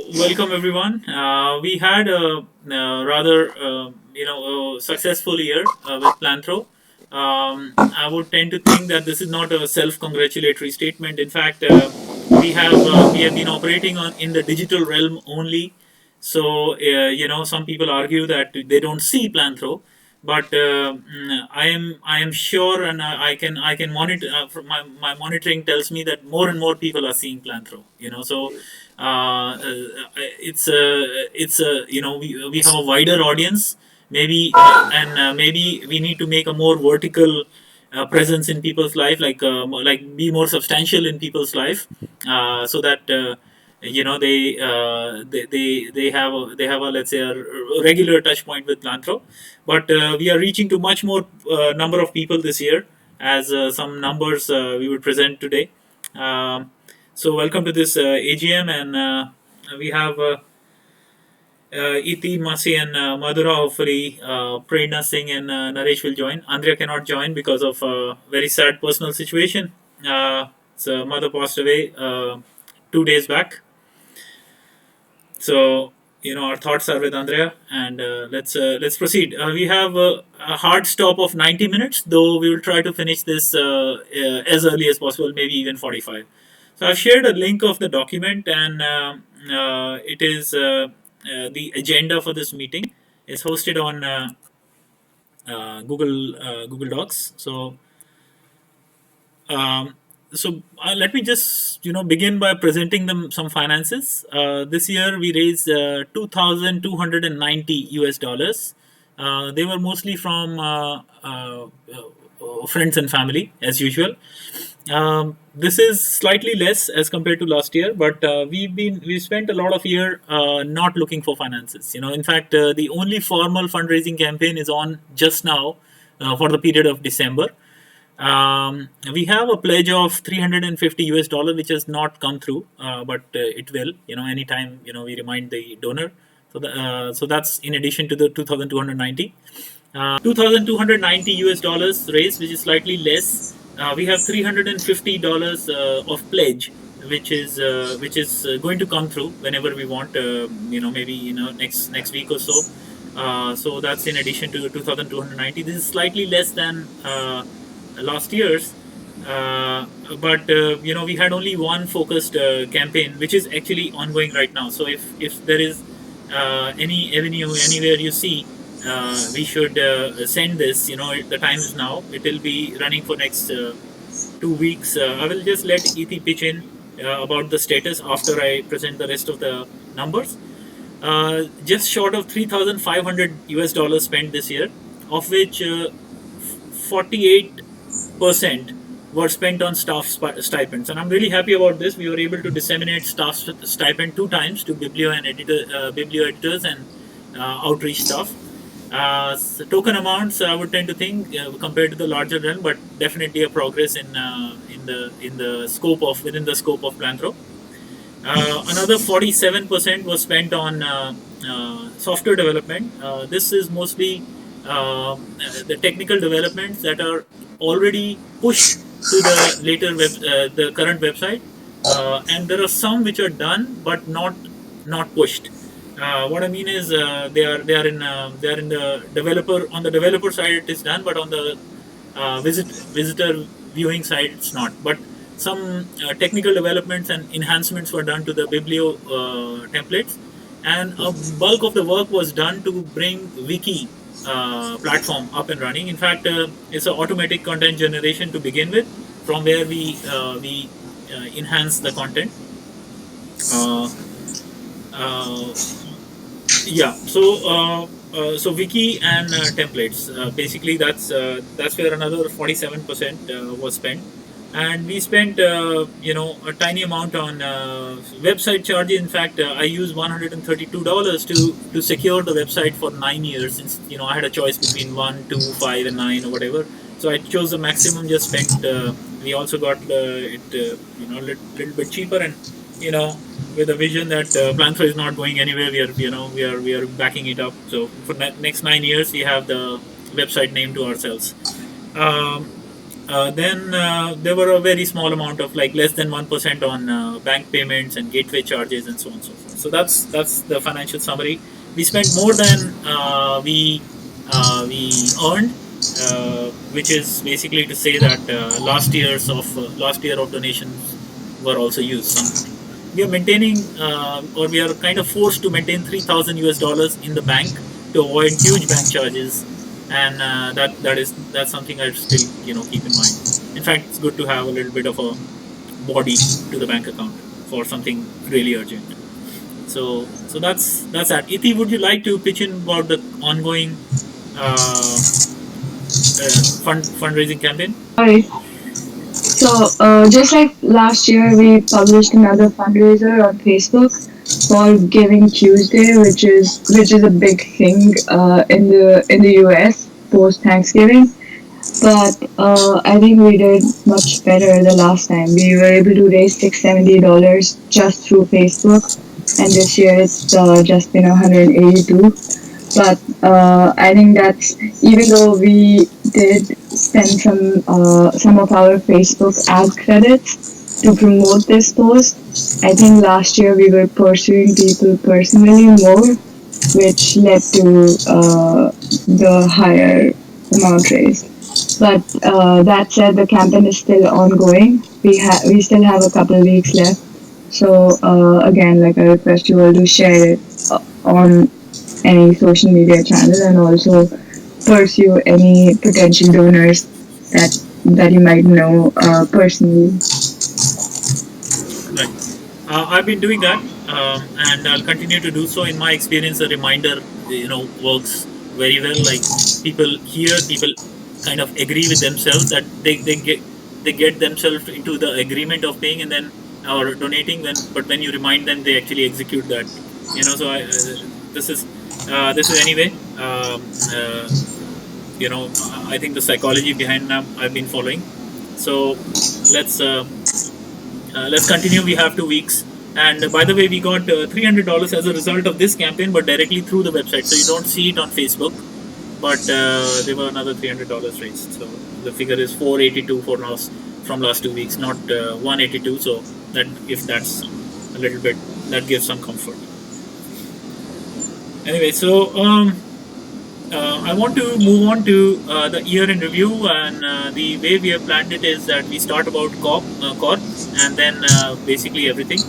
Welcome everyone. We had a rather successful year with planthro. I would tend to think that this is not a self-congratulatory statement. In fact, we have been operating on in the digital realm only. So some people argue that they don't see planthro, but I am sure, and I can monitor. My monitoring tells me that more and more people are seeing planthro. So we have a wider audience, maybe, and maybe we need to make a more vertical presence in people's life, like be more substantial in people's life, so that they have a, let's say, a regular touch point with planthro. But we are reaching to much more number of people this year, as some numbers we will present today. Um, so welcome to this AGM, and we have Iti, Masi, and Madhura. Hopefully, Prerna Singh and Naresh will join. Andrea cannot join because of a very sad personal situation. So mother passed away 2 days back. So our thoughts are with Andrea, and let's proceed. We have a hard stop of 90 minutes, though we will try to finish this as early as possible, maybe even 45. So I've shared a link of the document, and it is the agenda for this meeting. It's hosted on Google Docs. Um, so let me just begin by presenting them some finances. This year we raised 2,290 US dollars. They were mostly from friends and family, as usual. This is slightly less as compared to last year, but we spent a lot of year not looking for finances. In fact, the only formal fundraising campaign is on just now for the period of December. We have a pledge of 350 US dollar, which has not come through, but it will. Anytime we remind the donor. So that's in addition to the 2,290. 2,290 US dollars raised, which is slightly less. We have $350 of pledge, which is going to come through whenever we want. Maybe next week or so. So that's in addition to 2,290. This is slightly less than last year's, but we had only one focused campaign, which is actually ongoing right now. So if there is any avenue anywhere you see, we should send this. The time is now. It will be running for next 2 weeks. I will just let Ethi pitch in about the status after I present the rest of the numbers. Just short of 3,500 US dollars spent this year, of which 48% were spent on staff stipends, and I'm really happy about this. We were able to disseminate staff stipend two times to biblio editors and outreach staff. Token amounts, I would tend to think, compared to the larger realm, but definitely a progress in the scope of within the scope of planthro. Another 47% was spent on software development. This is mostly the technical developments that are already pushed to the current website, and there are some which are done but not pushed. What I mean is, they are in the developer on the developer side it is done, but on the visitor viewing side it's not. But some technical developments and enhancements were done to the biblio templates, and a bulk of the work was done to bring wiki platform up and running. In fact, it's an automatic content generation to begin with, from where we enhance the content. Uh, uh, yeah. So wiki and templates. Basically, that's where another 47% was spent, and we spent a tiny amount on website charges. In fact, I used $132 to secure the website for 9 years, since I had a choice between 1, 2, 5, and 9 or whatever. So I chose the maximum. Just spent. We also got it little bit cheaper, and you know with a vision that planthro is not going anywhere. We are backing it up. So for next 9 years, we have the website name to ourselves. Um, then there were a very small amount of like less than 1% on bank payments and gateway charges and so on and so forth. So that's the financial summary. We spent more than we earned, which is basically to say that last year of donations were also used. We are maintaining, or we are kind of forced to maintain 3,000 US dollars in the bank to avoid huge bank charges, and that's something I still keep in mind. In fact, it's good to have a little bit of a body to the bank account for something really urgent. So that's that. Iti, would you like to pitch in about the ongoing fundraising campaign? Sorry. So, just like last year, we published another fundraiser on Facebook called Giving Tuesday, which is a big thing in the US post Thanksgiving. But I think we did much better the last time. We were able to raise $670 just through Facebook, and this year it's just been 182. But I think that's, even though we did spend some of our Facebook ad credits to promote this post, I think last year we were pursuing people personally more, which led to the higher amount raised. But that said, the campaign is still ongoing. We still have a couple of weeks left. So again, like, I request you all to share it on any social media channel, and also pursue any potential donors that you might know personally. Right. I've been doing that, and I'll continue to do so. In my experience, a reminder, works very well. Like, people kind of agree with themselves that they get themselves into the agreement of paying and then or donating. But when you remind them, they actually execute that. So this is anyway. I think the psychology behind that I've been following. So let's continue. We have 2 weeks. And by the way, we got $300 as a result of this campaign, but directly through the website. So you don't see it on Facebook. But there were another $300 raised. So the figure is 482 for now from last 2 weeks, not 182. So that's a little bit, that gives some comfort. Anyway, so I want to move on to the year in review, and the way we have planned it is that we start about corp, and then basically everything.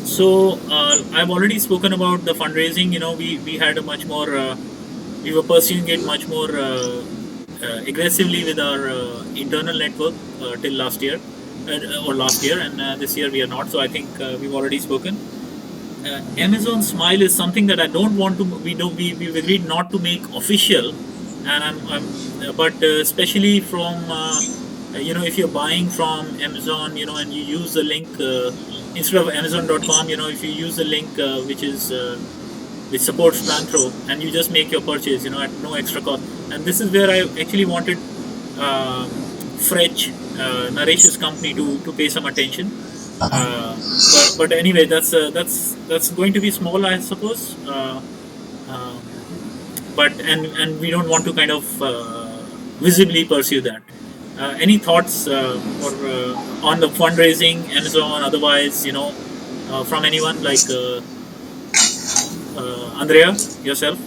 So I've already spoken about the fundraising. We had a much more, we were pursuing it much more aggressively with our internal network till last year, or last year, and this year we are not. So I think we've already spoken. Amazon Smile is something that I don't want to. We've agreed not to make official, and but especially from if you're buying from Amazon, and you use the link instead of Amazon.com, if you use the link which supports planthro, and you just make your purchase, at no extra cost. And this is where I actually wanted Fretch, Naresh's company, to pay some attention. But anyway, that's going to be small, I suppose. But we don't want to kind of visibly pursue that. Any thoughts on the fundraising, Amazon, otherwise, from anyone, like Andrea, yourself?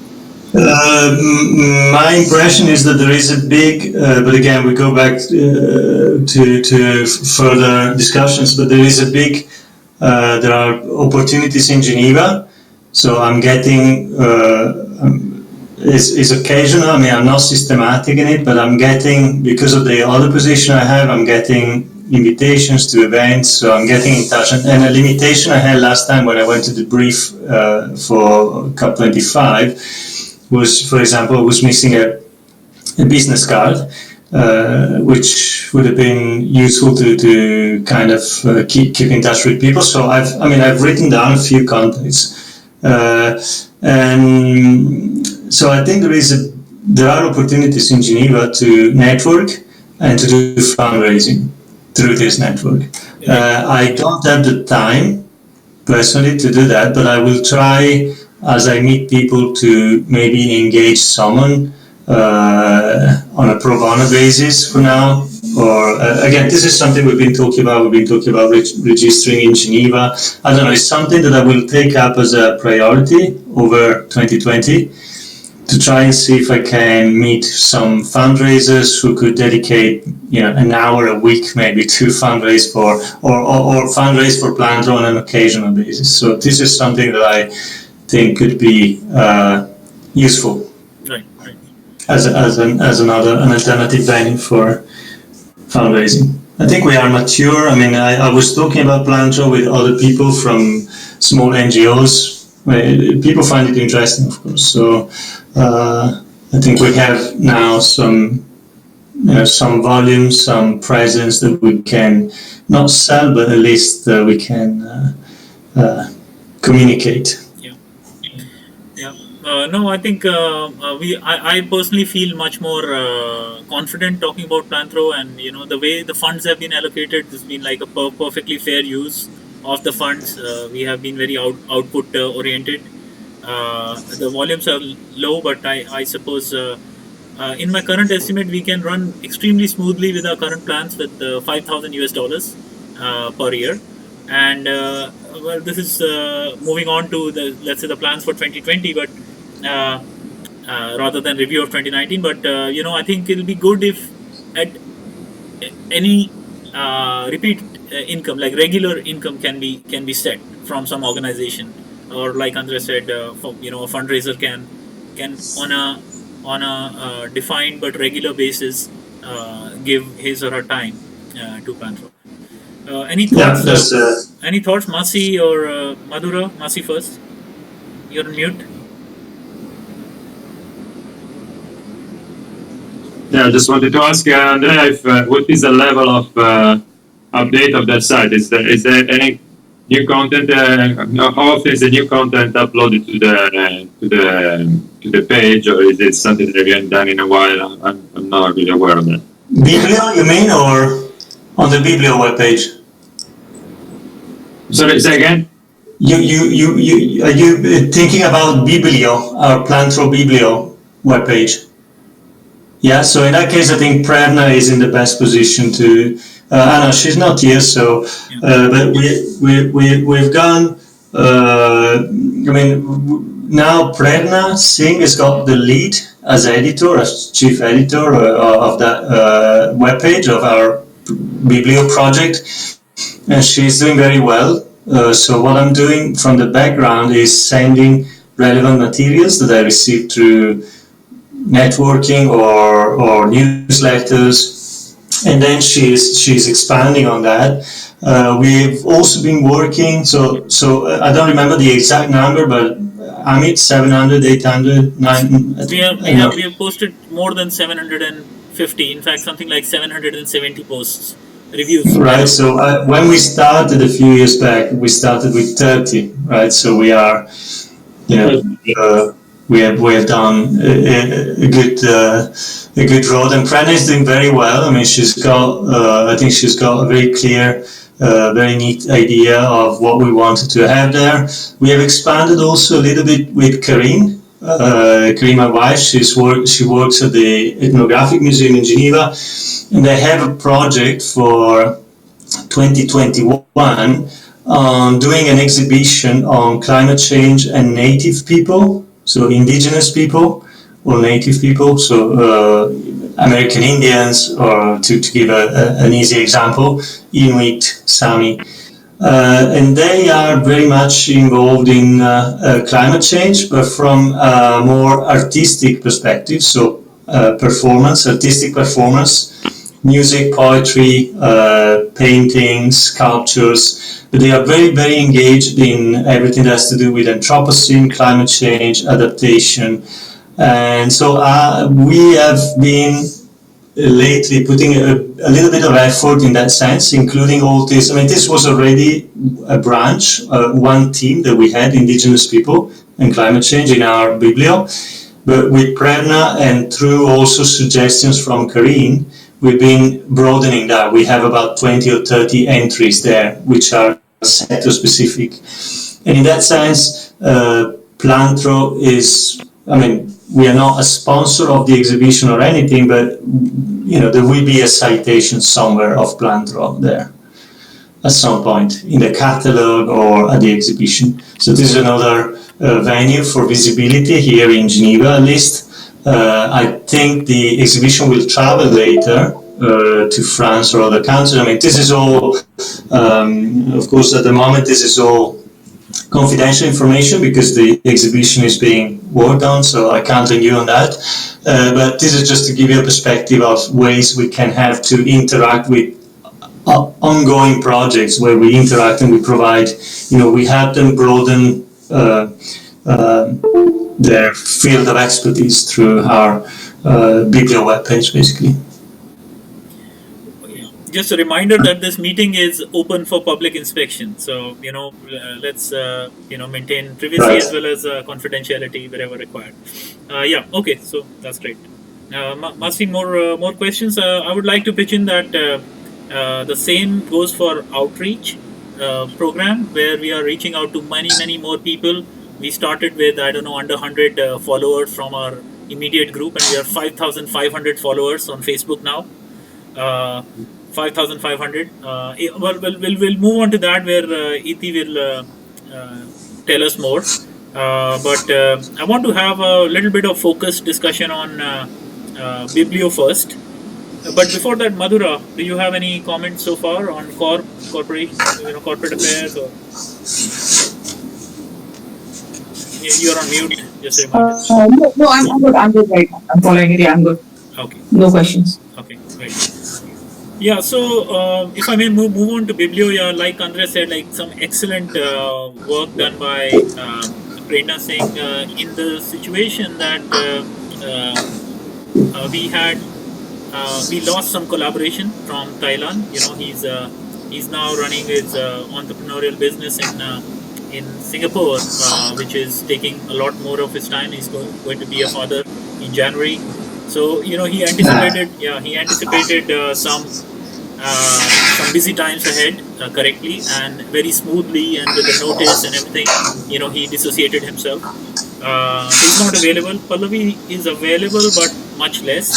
My impression is that there is a big, but again, we go back to further discussions, but there is a big, there are opportunities in Geneva, so I'm getting, it's occasional, I mean, I'm not systematic in it, but I'm getting, because of the other position I have, I'm getting invitations to events, so I'm getting in touch. And a limitation I had last time when I went to the brief for COP25 was, for example, I was missing a business card, which would have been useful to kind of keep in touch with people. So I've written down a few contacts, and so I think there are opportunities in Geneva to network and to do fundraising through this network. I don't have the time personally to do that, but I will try, as I meet people, to maybe engage someone on a pro bono basis for now. Or again, this is something we've been talking about. We've been talking about registering in Geneva. I don't know. It's something that I will take up as a priority over 2020 to try and see if I can meet some fundraisers who could dedicate, an hour a week maybe to fundraise for or fundraise for planthro on an occasional basis. So this is something that I think could be useful. Right, right. As an alternative venue for fundraising. I think we are mature. I mean, I was talking about planthro with other people from small NGOs. People find it interesting, of course. So I think we have now some volume, some presence that we can not sell, but at least we can communicate. No, I think I personally feel much more confident talking about planthro, and the way the funds have been allocated has been like a perfectly fair use of the funds. We have been very output oriented. The volumes are low, but I suppose in my current estimate we can run extremely smoothly with our current plans with $5,000 per year. And well, this is moving on to let's say the plans for 2020, but rather than review of 2019. But I think it'll be good if at any repeat income, like regular income, can be set from some organization, or like Andre said, a fundraiser can on a defined but regular basis give his or her time to planthro. Any thoughts? Any thoughts, Masi or Madhura? Masi first. You're on mute. Yeah, I just wanted to ask Andrea if what is the level of update of that site? Is there any new content? How often is the new content uploaded to the page, or is it something that again done in a while? I'm not really aware of that. Biblio, you mean, or on the Biblio webpage? Sorry, say again. Are you thinking about Biblio, our planthro Biblio webpage? Yeah, so in that case, I think Prerna is in the best position to. Anna, she's not here, so but we've gone. Now Prerna Singh has got the lead as editor, as chief editor of that webpage of our Biblio project, and she's doing very well. So what I'm doing from the background is sending relevant materials that I received through networking or newsletters, and then she's expanding on that. We've also been working, so I don't remember the exact number, but Amit, 700, 800, 900. We have posted more than 750. In fact, something like 770 posts, reviews. Right. So when we started a few years back, we started with 30. Right. So we are, we have done a good road, and Prerna is doing very well. I mean, I think she's got a very clear, very neat idea of what we wanted to have there. We have expanded also a little bit with Karine, my wife. She works at the Ethnographic Museum in Geneva, and they have a project for 2021 on doing an exhibition on climate change and native people. So indigenous people or native people, so American Indians, or to give an easy example, Inuit, Sami. And they are very much involved in climate change, but from a more artistic perspective, so artistic performance, music, poetry, painting, sculptures. But they are very, very engaged in everything that has to do with anthropocene, climate change, adaptation. And so we have been lately putting a little bit of effort in that sense, including all this. I mean, this was already a branch, one team that we had, indigenous people and climate change, in our Biblio. But with Prerna and through also suggestions from Karine, we've been broadening that. We have about 20 or 30 entries there, which are sector specific. And in that sense, planthro is, we are not a sponsor of the exhibition or anything, but there will be a citation somewhere of planthro there at some point in the catalog or at the exhibition. So this is another venue for visibility here in Geneva, at least. I think the exhibition will travel later to France or other countries. I mean, this is all, of course, at the moment, this is all confidential information because the exhibition is being worked on, so I can't renew on that. But this is just to give you a perspective of ways we can have to interact with ongoing projects where we interact and we provide, we help them broaden their field of expertise through our Biblio webpage, basically. Just a reminder that this meeting is open for public inspection. So, let's, maintain privacy Right. as well as confidentiality wherever required. Okay, so that's great. Must be more questions. I would like to pitch in that the same goes for outreach program, where we are reaching out to many more people. We started with, under 100 followers from our immediate group, and we are 5,500 followers on Facebook now. 5,500. We'll move on to that, where Iti will tell us more. But I want to have a little bit of focused discussion on Biblio first. But before that, Madhura, do you have any comments so far on corporation, corporate affairs? Or you're on mute. Just a reminder. No, I'm good. I'm good right now. I'm following it. Yeah, I'm good. Okay. No questions. Okay, great. Yeah, so if I may move on to Biblio, yeah, like Andrea said, like some excellent work done by Prerna Singh in the situation that we lost some collaboration from Thailand. He's now running his entrepreneurial business in Singapore, which is taking a lot more of his time. He's going to be a father in January. So he anticipated some busy times ahead correctly and very smoothly, and with the notice and everything, he dissociated himself. He's not available. Pallavi is available, but much less.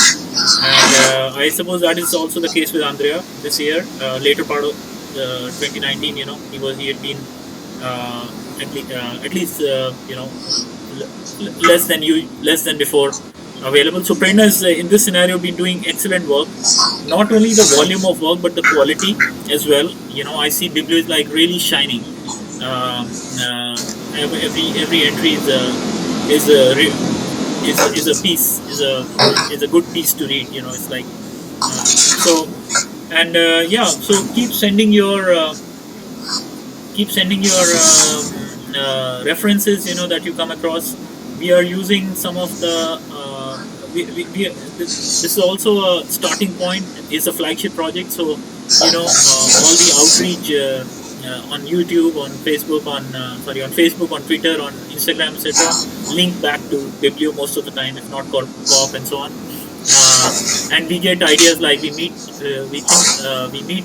And I suppose that is also the case with Andrea this year. Later part of 2019, he had been at least less than before available. So Prerna is in this scenario been doing excellent work. Not only the volume of work, but the quality as well. I see Biblio is like really shining. Every entry is a piece, is a good piece to read. It's like so. And so keep sending your references that you come across. We are using some of the this is also a starting point. It's a flagship project, so all the outreach on YouTube, on Facebook, on Facebook, on Twitter, on Instagram, etc. link back to Biblio most of the time, if not Corp and so on. And we get ideas like we meet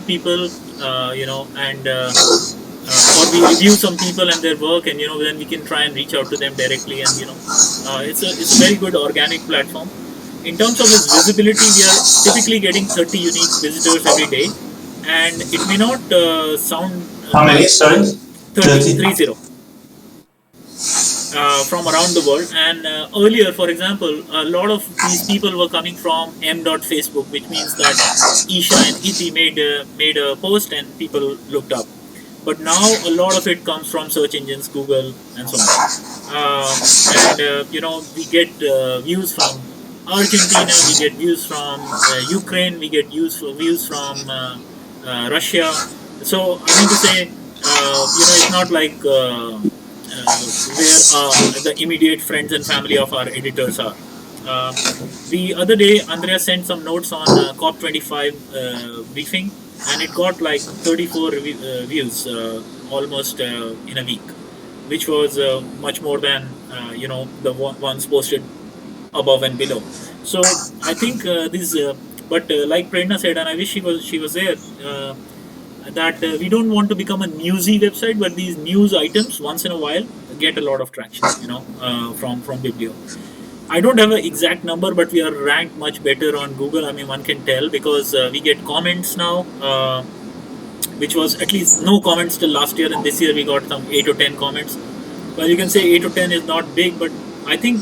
people, and or we review some people and their work, and then we can try and reach out to them directly, and it's a very good organic platform. In terms of its visibility, we are typically getting 30 unique visitors every day, and it may not sound How many? Sorry, 30 from around the world. And earlier, for example, a lot of these people were coming from m.facebook, which means that Isha and Iti made a post and people looked up. But now a lot of it comes from search engines, Google, and so on. We get views from Argentina, we get views from Ukraine, we get views from Russia. So I mean to say, it's not like where the immediate friends and family of our editors are. The other day, Andrea sent some notes on COP25 briefing, and it got like 34 views almost in a week, which was much more than the ones posted above and below. So I think this, but like Prerna said, and I wish she was there, that we don't want to become a newsy website, but these news items once in a while get a lot of traction, from Biblio. I don't have an exact number, but we are ranked much better on Google. I mean, one can tell because we get comments now, which was at least no comments till last year, and this year we got some 8 or 10 comments. Well, you can say 8 or 10 is not big, but I think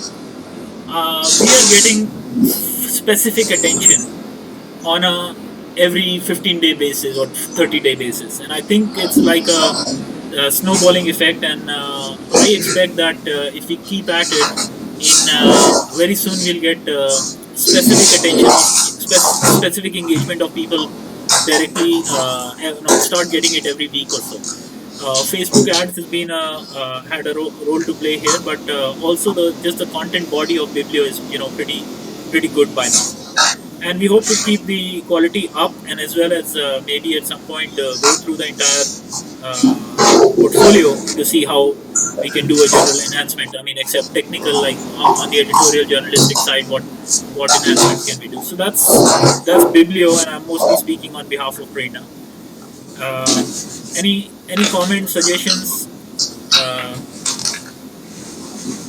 we are getting specific attention on a every 15-day basis or 30-day basis, and I think it's like a snowballing effect. And I expect that if we keep at it, in very soon we'll get specific attention, specific engagement of people directly. Start getting it every week or so. Facebook ads has been had a role to play here, but also the content body of Biblio is pretty good by now, and we hope to keep the quality up, and as well as maybe at some point go through the entire portfolio to see how we can do a general enhancement. I mean, except technical, like on the editorial journalistic side, what enhancement can we do? So that's Biblio, and I'm mostly speaking on behalf of Prerna. Any comments, suggestions?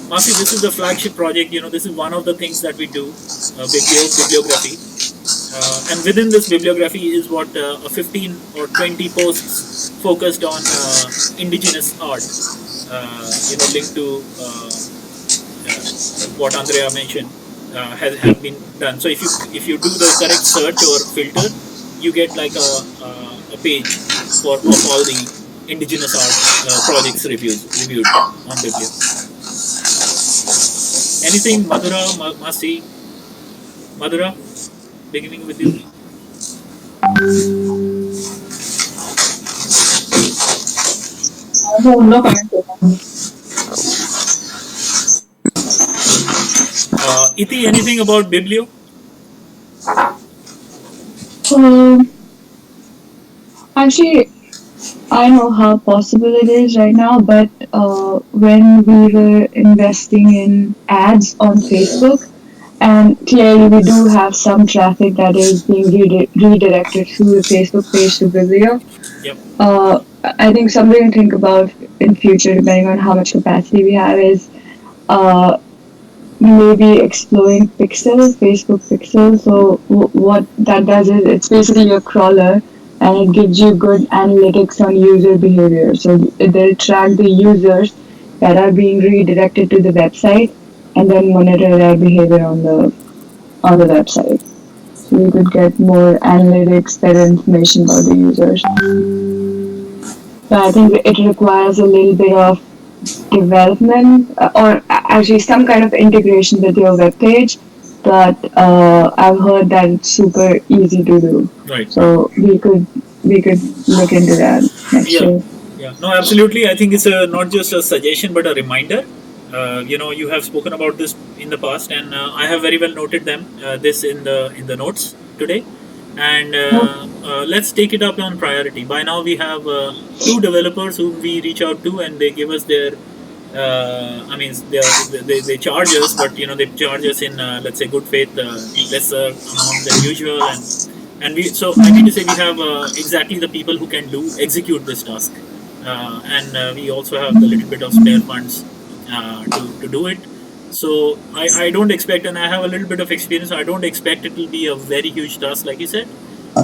Masi, this is the flagship project. This is one of the things that we do, bibliography. And within this bibliography is what a 15 or 20 posts focused on indigenous art, linked to what Andrea mentioned, have been done. So if you do the correct search or filter, you get like a page of all the indigenous art projects reviewed on Biblio. Anything, Madhura, Masi, Madhura, beginning with you. No comment. Iti, anything about Biblio? Actually, I know how possible it is right now, but when we were investing in ads on Facebook, and clearly we do have some traffic that is being redirected through the Facebook page to Biblio. Yep. I think something to think about in future, depending on how much capacity we have, is maybe exploring Facebook Pixel. So what that does is it's basically a crawler, and it gives you good analytics on user behavior. So they'll track the users that are being redirected to the website, and then monitor their behavior on the website. So you could get more analytics, better information about the users. So I think it requires a little bit of development, or actually some kind of integration with your web page. But I've heard that it's super easy to do. Right. So we could look into that next year. Yeah. No, absolutely. I think it's not just a suggestion but a reminder. You have spoken about this in the past, and I have very well noted this in the notes today. And let's take it up on priority. By now we have 2 developers whom we reach out to, and they give us their. They charge us, but they charge us in let's say good faith, lesser amount than usual, and we. So I mean to say we have exactly the people who can execute this task, and we also have a little bit of spare funds to do it. So I don't expect, and I have a little bit of experience. I don't expect it will be a very huge task, like you said.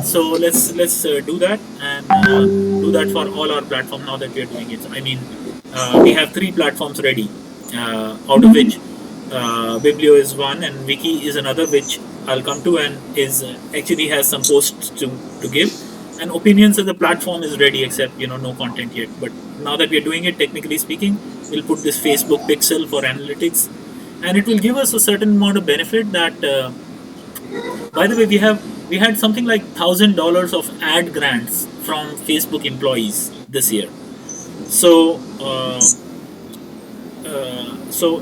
So let's do that, and do that for all our platform now that we are doing it. I mean, we have 3 platforms ready, out of which Biblio is one, and Wiki is another, which I'll come to, and actually has some posts to give. And Opinions as a platform is ready, except no content yet. But now that we are doing it, technically speaking, we'll put this Facebook Pixel for analytics, and it will give us a certain amount of benefit. That, by the way, we had something like $1,000 of ad grants from Facebook employees this year. So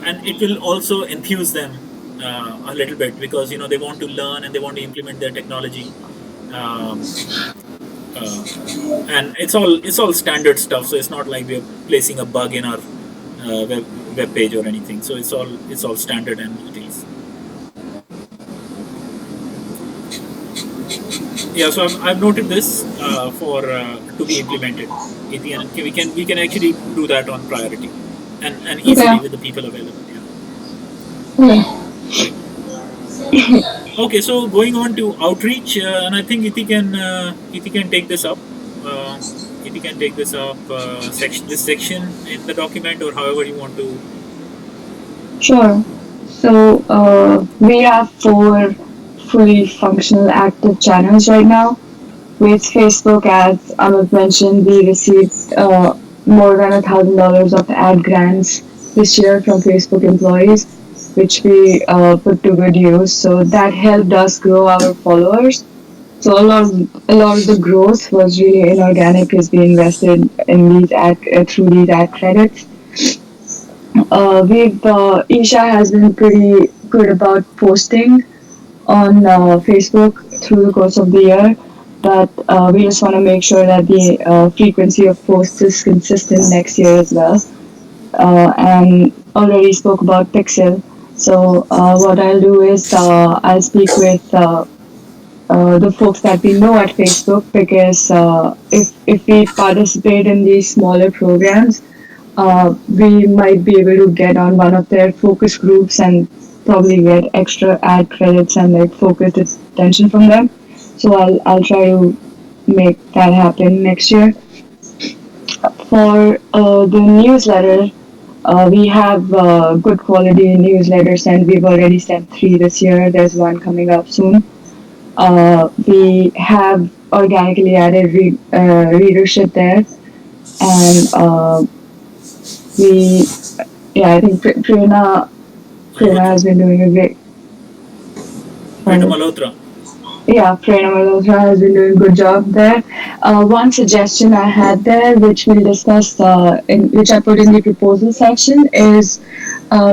and it will also enthuse them a little bit, because they want to learn and they want to implement their technology. And it's all standard stuff, so it's not like we're placing a bug in our web page or anything. So it's all standard analytics. Yeah, so I've noted this for to be implemented. And we can actually do that on priority, and easily with the people available. Yeah. Okay, so going on to outreach, and I think Iti can take this up. Iti can take this up this section in the document, or however you want to. Sure. So we have four fully functional active channels right now. With Facebook, as Amit mentioned, we received more than $1,000 of ad grants this year from Facebook employees, which we put to good use. So that helped us grow our followers. So a lot of the growth was really inorganic, as we invested in these through these ad credits. We've Isha has been pretty good about posting on Facebook through the course of the year, but we just want to make sure that the frequency of posts is consistent next year as well. And already spoke about Pixel. So what I'll do is I'll speak with the folks that we know at Facebook, because if we participate in these smaller programs, we might be able to get on one of their focus groups and probably get extra ad credits and like focused attention from them. So I'll try to make that happen next year. For the newsletter, we have good quality newsletters, and we've already sent 3 this year. There's one coming up soon. We have organically added readership there, and we yeah, I think Prerna has been doing a great. Prerna Malhotra. Yeah, Prerna Malhotra has been doing a good job there. One suggestion I had there, which we'll discuss, which I put in the proposal section, is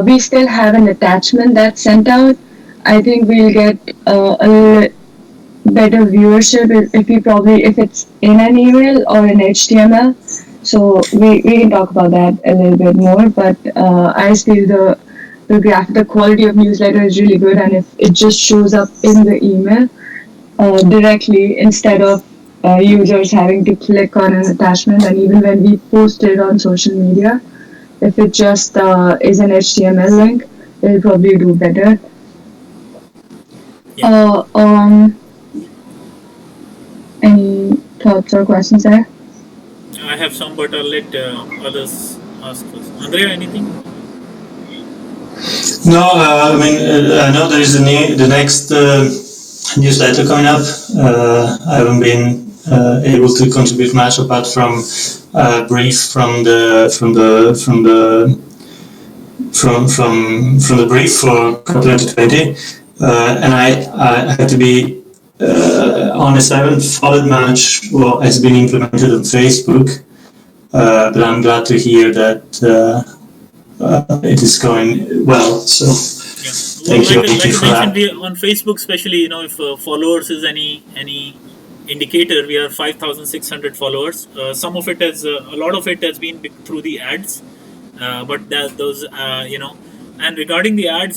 we still have an attachment that's sent out. I think we'll get a better viewership if it's in an email or in HTML. So we can talk about that a little bit more. But I feel the quality of newsletter is really good, and if it just shows up in the email directly instead of users having to click on an attachment, and even when we post it on social media, if it just is an HTML link, it'll probably do better. Yeah. Any thoughts or questions there? I have some, but I'll let others ask first. Andrea, anything? No, I mean, I know there is the next newsletter coming up. I haven't been able to contribute much apart from a brief from the brief for 2020, and I have to be honest. I haven't followed much what has been implemented on Facebook, but I'm glad to hear that it is going well. So thank you, Vicky, for that. On Facebook, especially, if followers is any indicator, we have 5,600 followers. Some of it has a lot of it has been through the ads, but those and regarding the ads,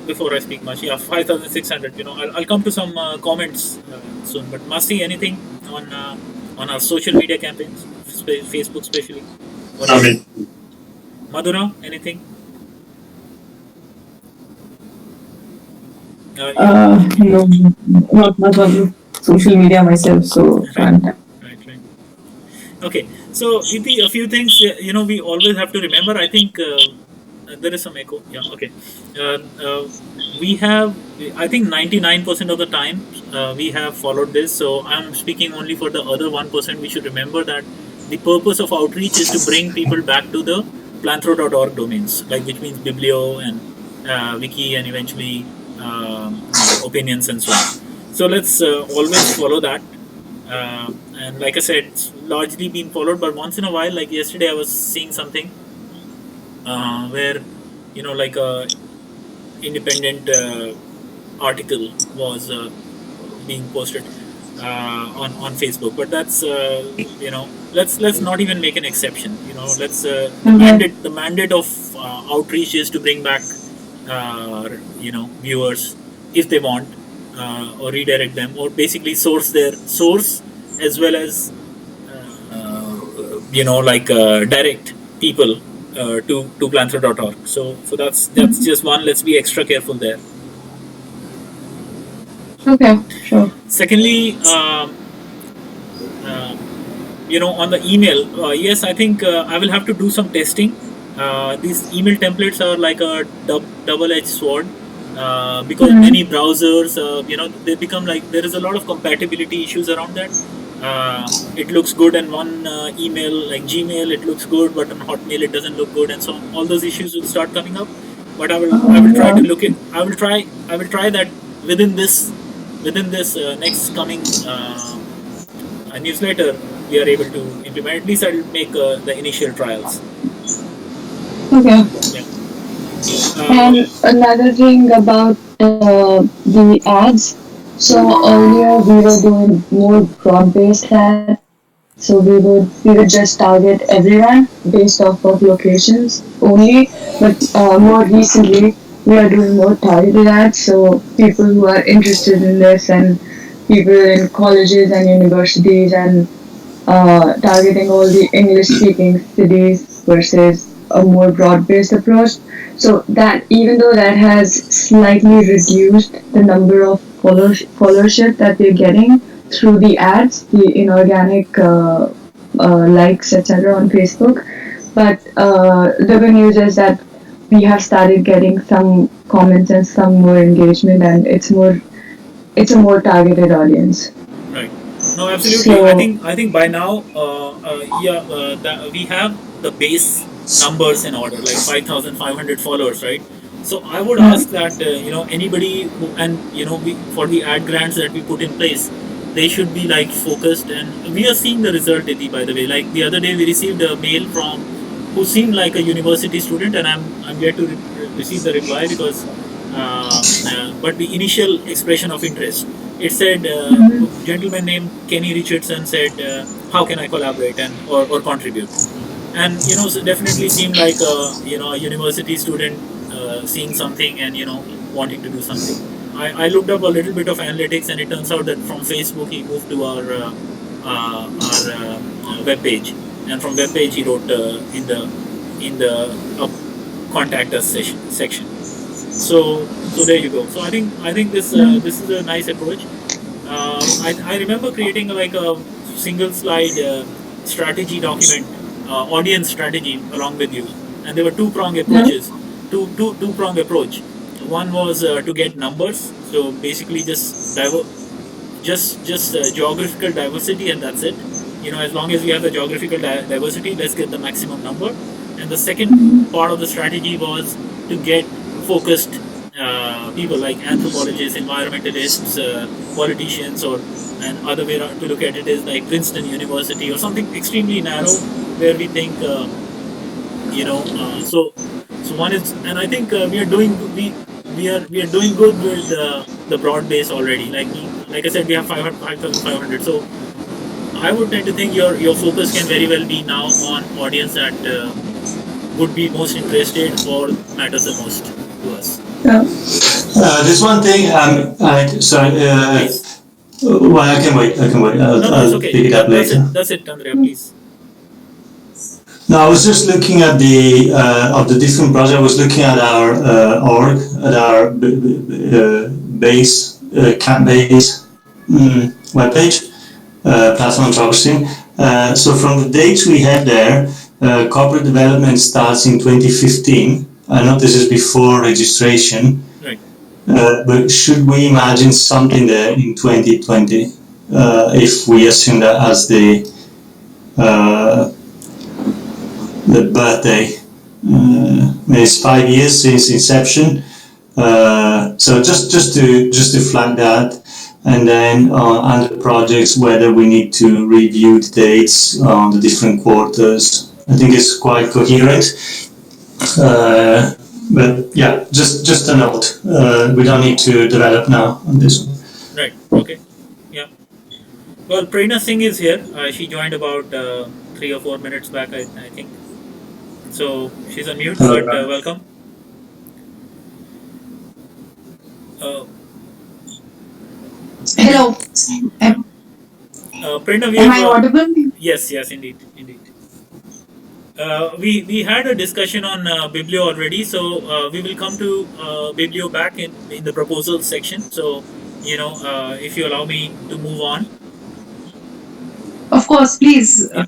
before I speak much, 5,600. I'll come to some comments soon. But Masi, anything on our social media campaigns, Facebook especially? Madhura, anything? No, not much on social media myself, so right. Okay, so a few things we always have to remember. I think there is some echo. Yeah, okay. We have, I think 99% of the time we have followed this. So I'm speaking only for the other 1%. We should remember that the purpose of outreach is to bring people back to the planthro.org domains, which means Biblio and Wiki, and eventually opinions and so on. So let's always follow that. And like I said, it's largely been followed, but once in a while, like yesterday, I was seeing something where like a independent article was being posted on Facebook. But that's let's not even make an exception. Let's the mandate of outreach is to bring back viewers if they want, or redirect them, or basically source their source, as well as direct people to planthro.org. So that's just one. Let's be extra careful there. Okay, sure. Secondly, uh, on the email, yes, I think I will have to do some testing. These email templates are like a double-edged sword, because Mm-hmm. many browsers, they become like there is a lot of compatibility issues around that. It looks good in one email like Gmail, it looks good, but on Hotmail it doesn't look good, and so on. All those issues will start coming up. But I will try Yeah. to look at. I will try that within this next coming newsletter we are able to implement. At least I'll make the initial trials. Okay. Yeah. And another thing about the ads. So earlier we were doing more broad-based ads. So we would just target everyone based off of locations only. But more recently we are doing more targeted ads. So people who are interested in this and people in colleges and universities and targeting all the English speaking cities versus a more broad based approach. So that even though that has slightly reduced the number of followership that we're getting through the ads, the inorganic likes, etc. on Facebook, but the good news is that we have started getting some comments and some more engagement, and it's a more targeted audience. Right. No, absolutely. I So think I think by now, yeah, we have the base numbers in order, like 5,500 followers, right? So I would yeah. ask that anybody who, and we, for the ad grants that we put in place, they should be like focused, and we are seeing the result, Iti, by the way. Like the other day, we received a mail from who seemed like a university student, and I'm yet to receive the reply because, but the initial expression of interest, it said, gentleman named Kenny Richardson said, "How can I collaborate and or contribute?" And so definitely seemed like a university student seeing something and wanting to do something. I looked up a little bit of analytics, and it turns out that from Facebook he moved to our web page, and from web page he wrote in the contact us section. So there you go. So I think this is a nice approach. I remember creating like a single slide strategy document, audience strategy along with you, and there were two-prong Yeah. approaches, two-prong approach. One was to get numbers, so basically just geographical diversity, and that's it. As long as we have the geographical diversity, let's get the maximum number. And the second part of the strategy was to get focused people like anthropologists, environmentalists, politicians, or and other way to look at it is like Princeton University or something extremely narrow, where we think so one is, and I think we are doing good with the broad base already. Like I said, we have 5,500. So I would tend to think your focus can very well be now on audience that would be most interested or matters the most to us. Yeah. There's one thing. Sorry. Please. Well, I can wait. I can wait. No, it's I'll okay. pick it up That's later. it. That's it, Andrea. Please. No, I was just looking at the of the different projects. I was looking at our org, at our base camp base webpage, platform anthropocene. So from the dates we have there, corporate development starts in 2015. I know this is before registration, Right. but should we imagine something there in 2020 if we assume that as uh, the birthday? It's 5 years since inception. So just to flag that, and then under projects whether we need to review the dates on the different quarters. I think it's quite coherent. But yeah, just a note. We don't need to develop now on this one. Right. Okay. Yeah. Well, Prerna Singh is here. She joined about 3 or 4 minutes back, I think. So she's on mute, Hello. but welcome. Uh, Hello. Am, Prerna, we am have I audible? yes, indeed. We had a discussion on Biblio already, so we will come to Biblio back in the proposal section. So, if you allow me to move on. Of course, please. Yeah.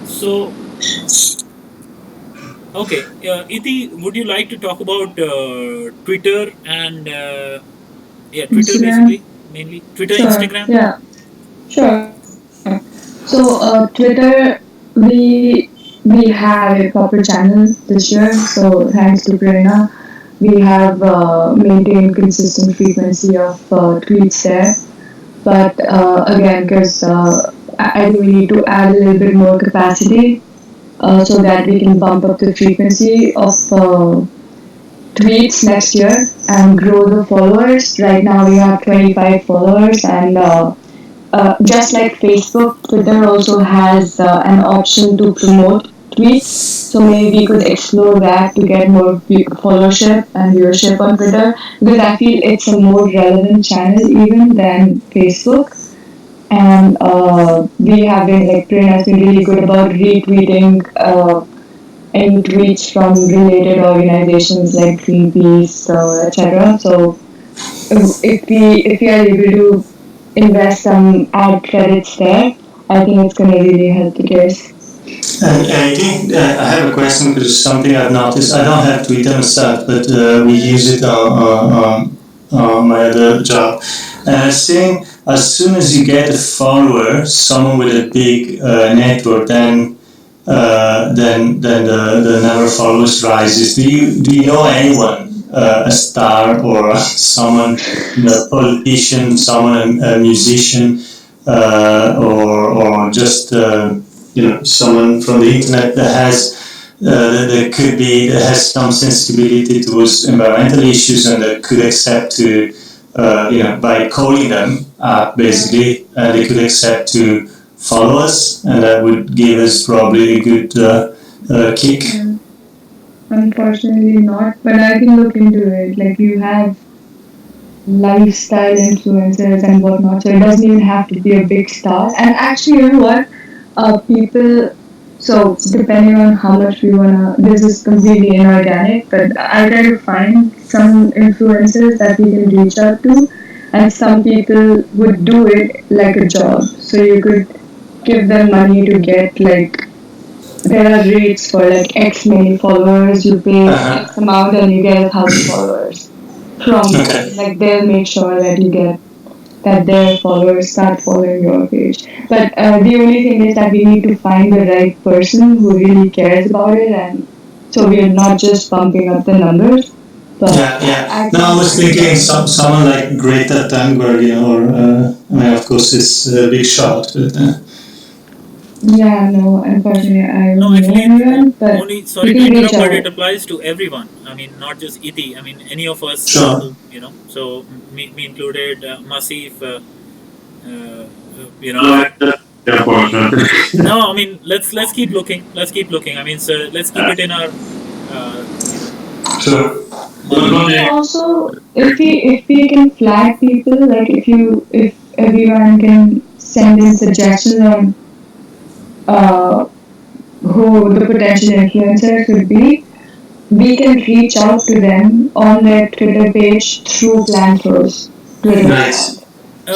So, okay, Iti, would you like to talk about Twitter and Twitter Instagram. basically, mainly Twitter, Sure. Instagram? Yeah. Sure. So Twitter, we have a proper channel this year. So thanks to Prerna, we have maintained consistent frequency of tweets there. But again, because I think we need to add a little bit more capacity so that we can bump up the frequency of tweets next year and grow the followers. Right now we have 25 followers, and just like Facebook, Twitter also has an option to promote tweets. So maybe we could explore that to get more followership and viewership on Twitter, because I feel it's a more relevant channel even than Facebook. And we have been, like, Prerna has been really good about retweeting any tweets from related organizations like Greenpeace, etc. So if we are able to invest some ad credits there, I think it's gonna really help the case. And I think I have a question because it's something I've noticed. I don't have Twitter myself, but we use it on my other job. And I think as soon as you get a follower, someone with a big network, then the number of followers rises. Do you know anyone, a star or someone, a politician, someone a musician, or just someone from the internet that has some sensibility towards environmental issues and that could accept to by calling them basically they could accept to follow us, and that would give us probably a good kick. Unfortunately not, but I can look into it. Like, you have lifestyle influencers and whatnot, so it doesn't even have to be a big star. And actually, you know what? People. So depending on how much we wanna, this is completely inorganic, but I try to find some influencers that we can reach out to, and some people would do it like a job. So you could give them money to get, like, there are rates for like X many followers. You pay X amount and you get 1,000 followers from Okay. like, they'll make sure that you get that their followers start following your page. But the only thing is that we need to find the right person who really cares about it, and so we are not just pumping up the numbers. But Yeah, yeah. I No, I was think thinking someone like Greta Thunberg, or I mean, of course, it's a big shot, but yeah, no, unfortunately, I No, don't know actually, anyone, but only we sorry to can reach interrupt, but out. it applies to everyone. I mean, not just Iti. I mean, any of us sure. So me included, Masif. Uh, you know, No, yeah, of course. no, I mean, let's keep looking. Let's keep looking. I mean, so let's keep it in our, Sure. mind. Also, if we can flag people, like, if everyone can send in suggestions on uh, who the potential influencers could be, we can reach out to them on their Twitter page through planthro's Twitter Nice. account.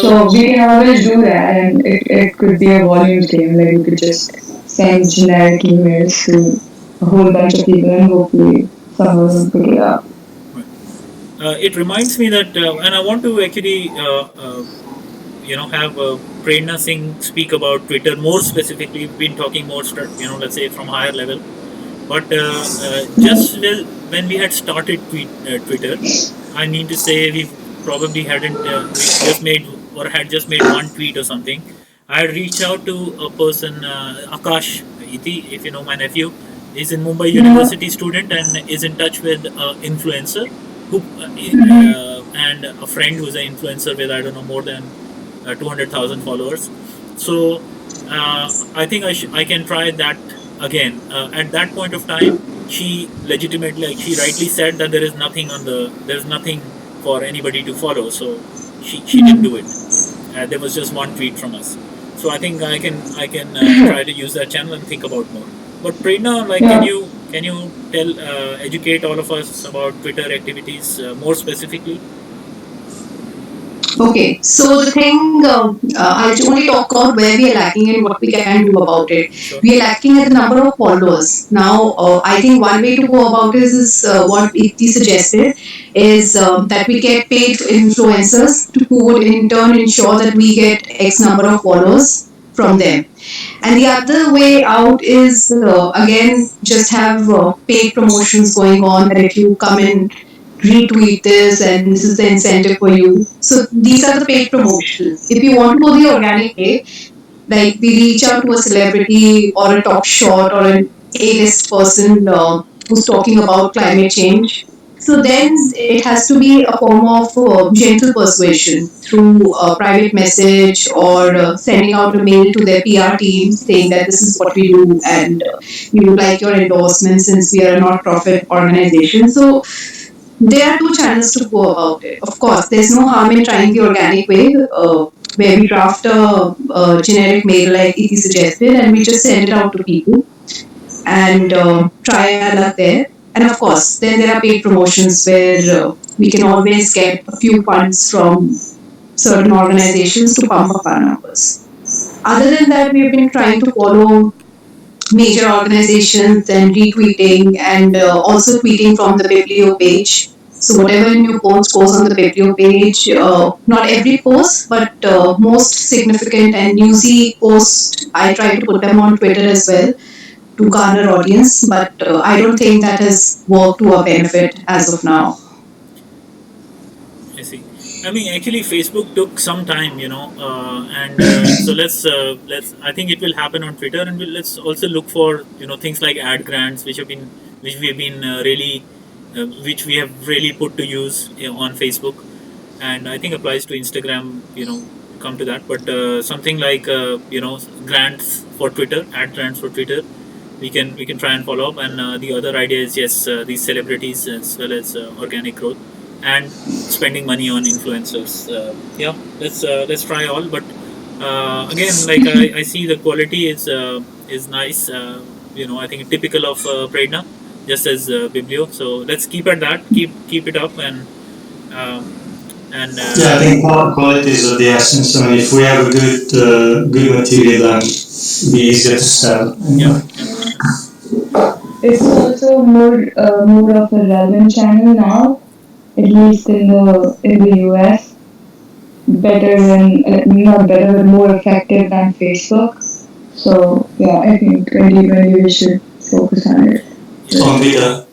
So Oh, we can always do that, and it could be a volumes game. Like, we could just send generic emails to a whole bunch of people, and hopefully someone will pick it up. it reminds me that, and I want to actually, have Prerna Singh speak about Twitter more specifically. We've been talking more, let's say from higher level. But just when we had started Twitter, I need to say we probably hadn't, we just made or had just made one tweet or something. I had reached out to a person, Akash Iti, if you know my nephew. He's in Mumbai Yeah. University student and is in touch with influencer who and a friend who's an influencer with, I don't know, more than 200,000 followers. So I think I can try that again. At that point of time, she legitimately, like she rightly said, that there's nothing for anybody to follow. So she didn't do it. There was just one tweet from us. So I think I can try to use that channel and think about more. But Prerna, like, Yeah. can you tell educate all of us about Twitter activities more specifically? Okay, so the thing, I'll only talk about where we are lacking and what we can do about it. Sure. We are lacking at the number of followers. Now, I think one way to go about this is what Iti suggested is that we get paid influencers who would in turn ensure that we get X number of followers from them. And the other way out is again just have paid promotions going on that if you come and retweet this and this is the incentive for you. So these are the paid promotions. If you want to go the organic way, like we reach out to a celebrity or a top shot or an A-list person who's talking about climate change. So then it has to be a form of gentle persuasion through a private message or sending out a mail to their PR team saying that this is what we do and we would like your endorsement since we are a not-profit organization. So there are two channels to go about it. Of course, there's no harm in trying the organic way, where we draft a generic mail like Iti suggested, and we just send it out to people and try our luck there. And of course, then there are paid promotions where we can always get a few funds from certain organizations to pump up our numbers. Other than that, we've been trying to follow major organizations and retweeting and also tweeting from the Biblio page. So whatever new post goes on the Biblio page, not every post, but most significant and newsy posts, I try to put them on Twitter as well to garner audience. But I don't think that has worked to our benefit as of now. I see. I mean, actually, Facebook took some time, and so let's. I think it will happen on Twitter, and let's also look for things like ad grants, which we have been which we have really put to use on Facebook, and I think applies to Instagram. Come to that, but something like grants for Twitter, ad grants for Twitter, we can try and follow up. And the other idea is, yes, these celebrities as well as organic growth and spending money on influencers. Yeah, let's try all. But again, like I see the quality is nice. I think typical of Prerna, just as Biblio. So let's keep at that. Keep it up um, and Yeah, I think quality is of the essence. I mean, if we have a good material, then it'll be easier to sell. yeah. It's also more of a relevant channel now, at least in the US. Better than not better, but more effective than Facebook. So yeah, I think 2020 we should focus on it. On Twitter.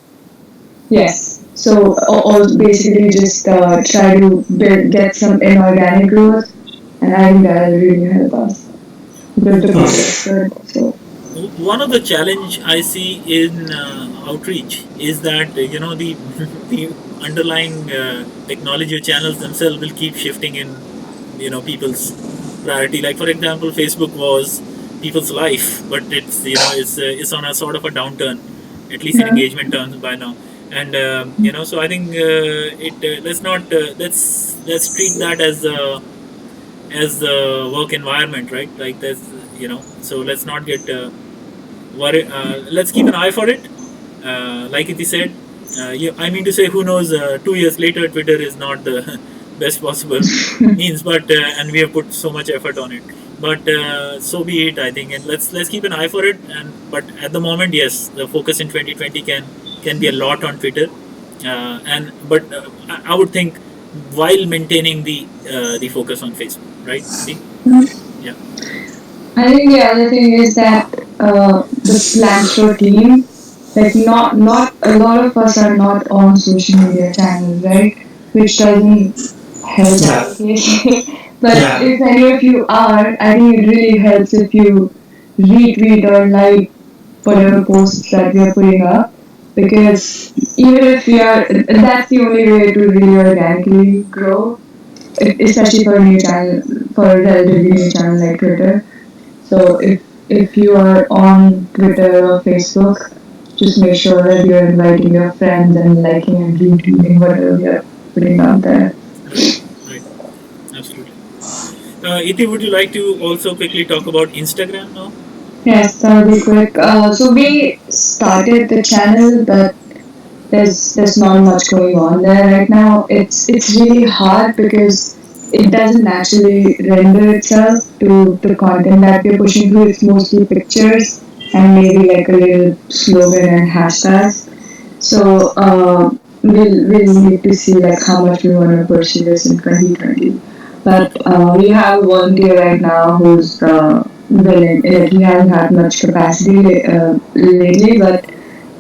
Yes. So all basically just try to get some inorganic growth, and I think that will really help us build the growth. So One of the challenge I see in outreach is that the the underlying technology channels themselves will keep shifting in people's priority. Like for example, Facebook was people's life, but it's on a sort of a downturn, at least in yeah, engagement terms by now. And so I think it let's not let's treat that as the work environment, right? Like there's so let's not get worried. Let's keep an eye for it. Like it is said, I mean to say, who knows? 2 years later, Twitter is not the best possible means, but and we have put so much effort on it. But so be it, I think, and let's keep an eye for it. And but at the moment, yes, the focus in 2020 can be a lot on Twitter, and but I would think while maintaining the focus on Facebook, right? See? Yeah. I think the other thing is that the planthro team, like not a lot of us are not on social media channels, right? Which doesn't help Yeah. obviously. But Yeah. if any of you are, I think it really helps if you retweet or like whatever posts that we are putting up, because even if we are, that's the only way to really organically grow, especially for a new channel, for a relatively new channel like Twitter. So if you are on Twitter or Facebook, just make sure that you're inviting your friends and liking and retweeting whatever you're putting out there. Right. Absolutely. Iti, would you like to also quickly talk about Instagram now? Yes, that'll be quick. So we started the channel, but there's not much going on there right now. It's really hard because it doesn't actually render itself to the content that we're pushing through. It's mostly pictures and maybe like a little slogan and hashtags. So we'll need to see like how much we want to pursue this in 2020. But Okay. we have a volunteer right now who's willing. Like he hasn't had much capacity lately, but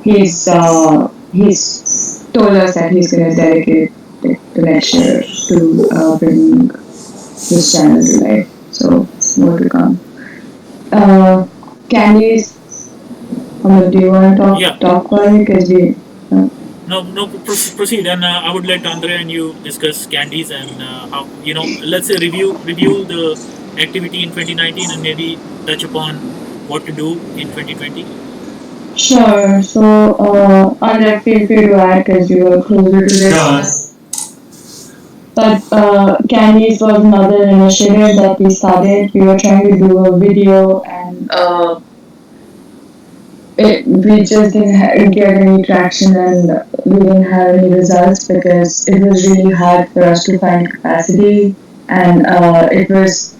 he's told us that he's gonna dedicate like, the next year to bring this channel to life. So more to come. Candies, do you want to Yeah. talk about it? Because we. No, no, proceed, and I would let Andre and you discuss candies and how, let's say review the activity in 2019 and maybe touch upon what to do in 2020. Sure. So, Andre, feel free to add because you were closer to Go this. on. But Candies was another initiative that we started. We were trying to do a video, and we just didn't get any traction, and we didn't have any results because it was really hard for us to find capacity, and it was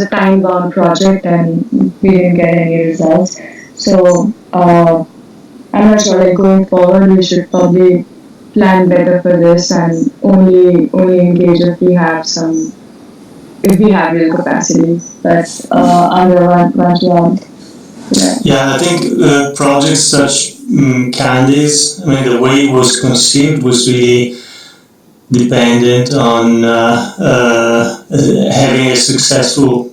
a time bound project, and we didn't get any results. So I'm not sure. Like going forward, we should probably plan better for this and only engage if we have real capacity. But under one job. Yeah. Yeah, I think projects such candies, I mean, the way it was conceived was really dependent on having a successful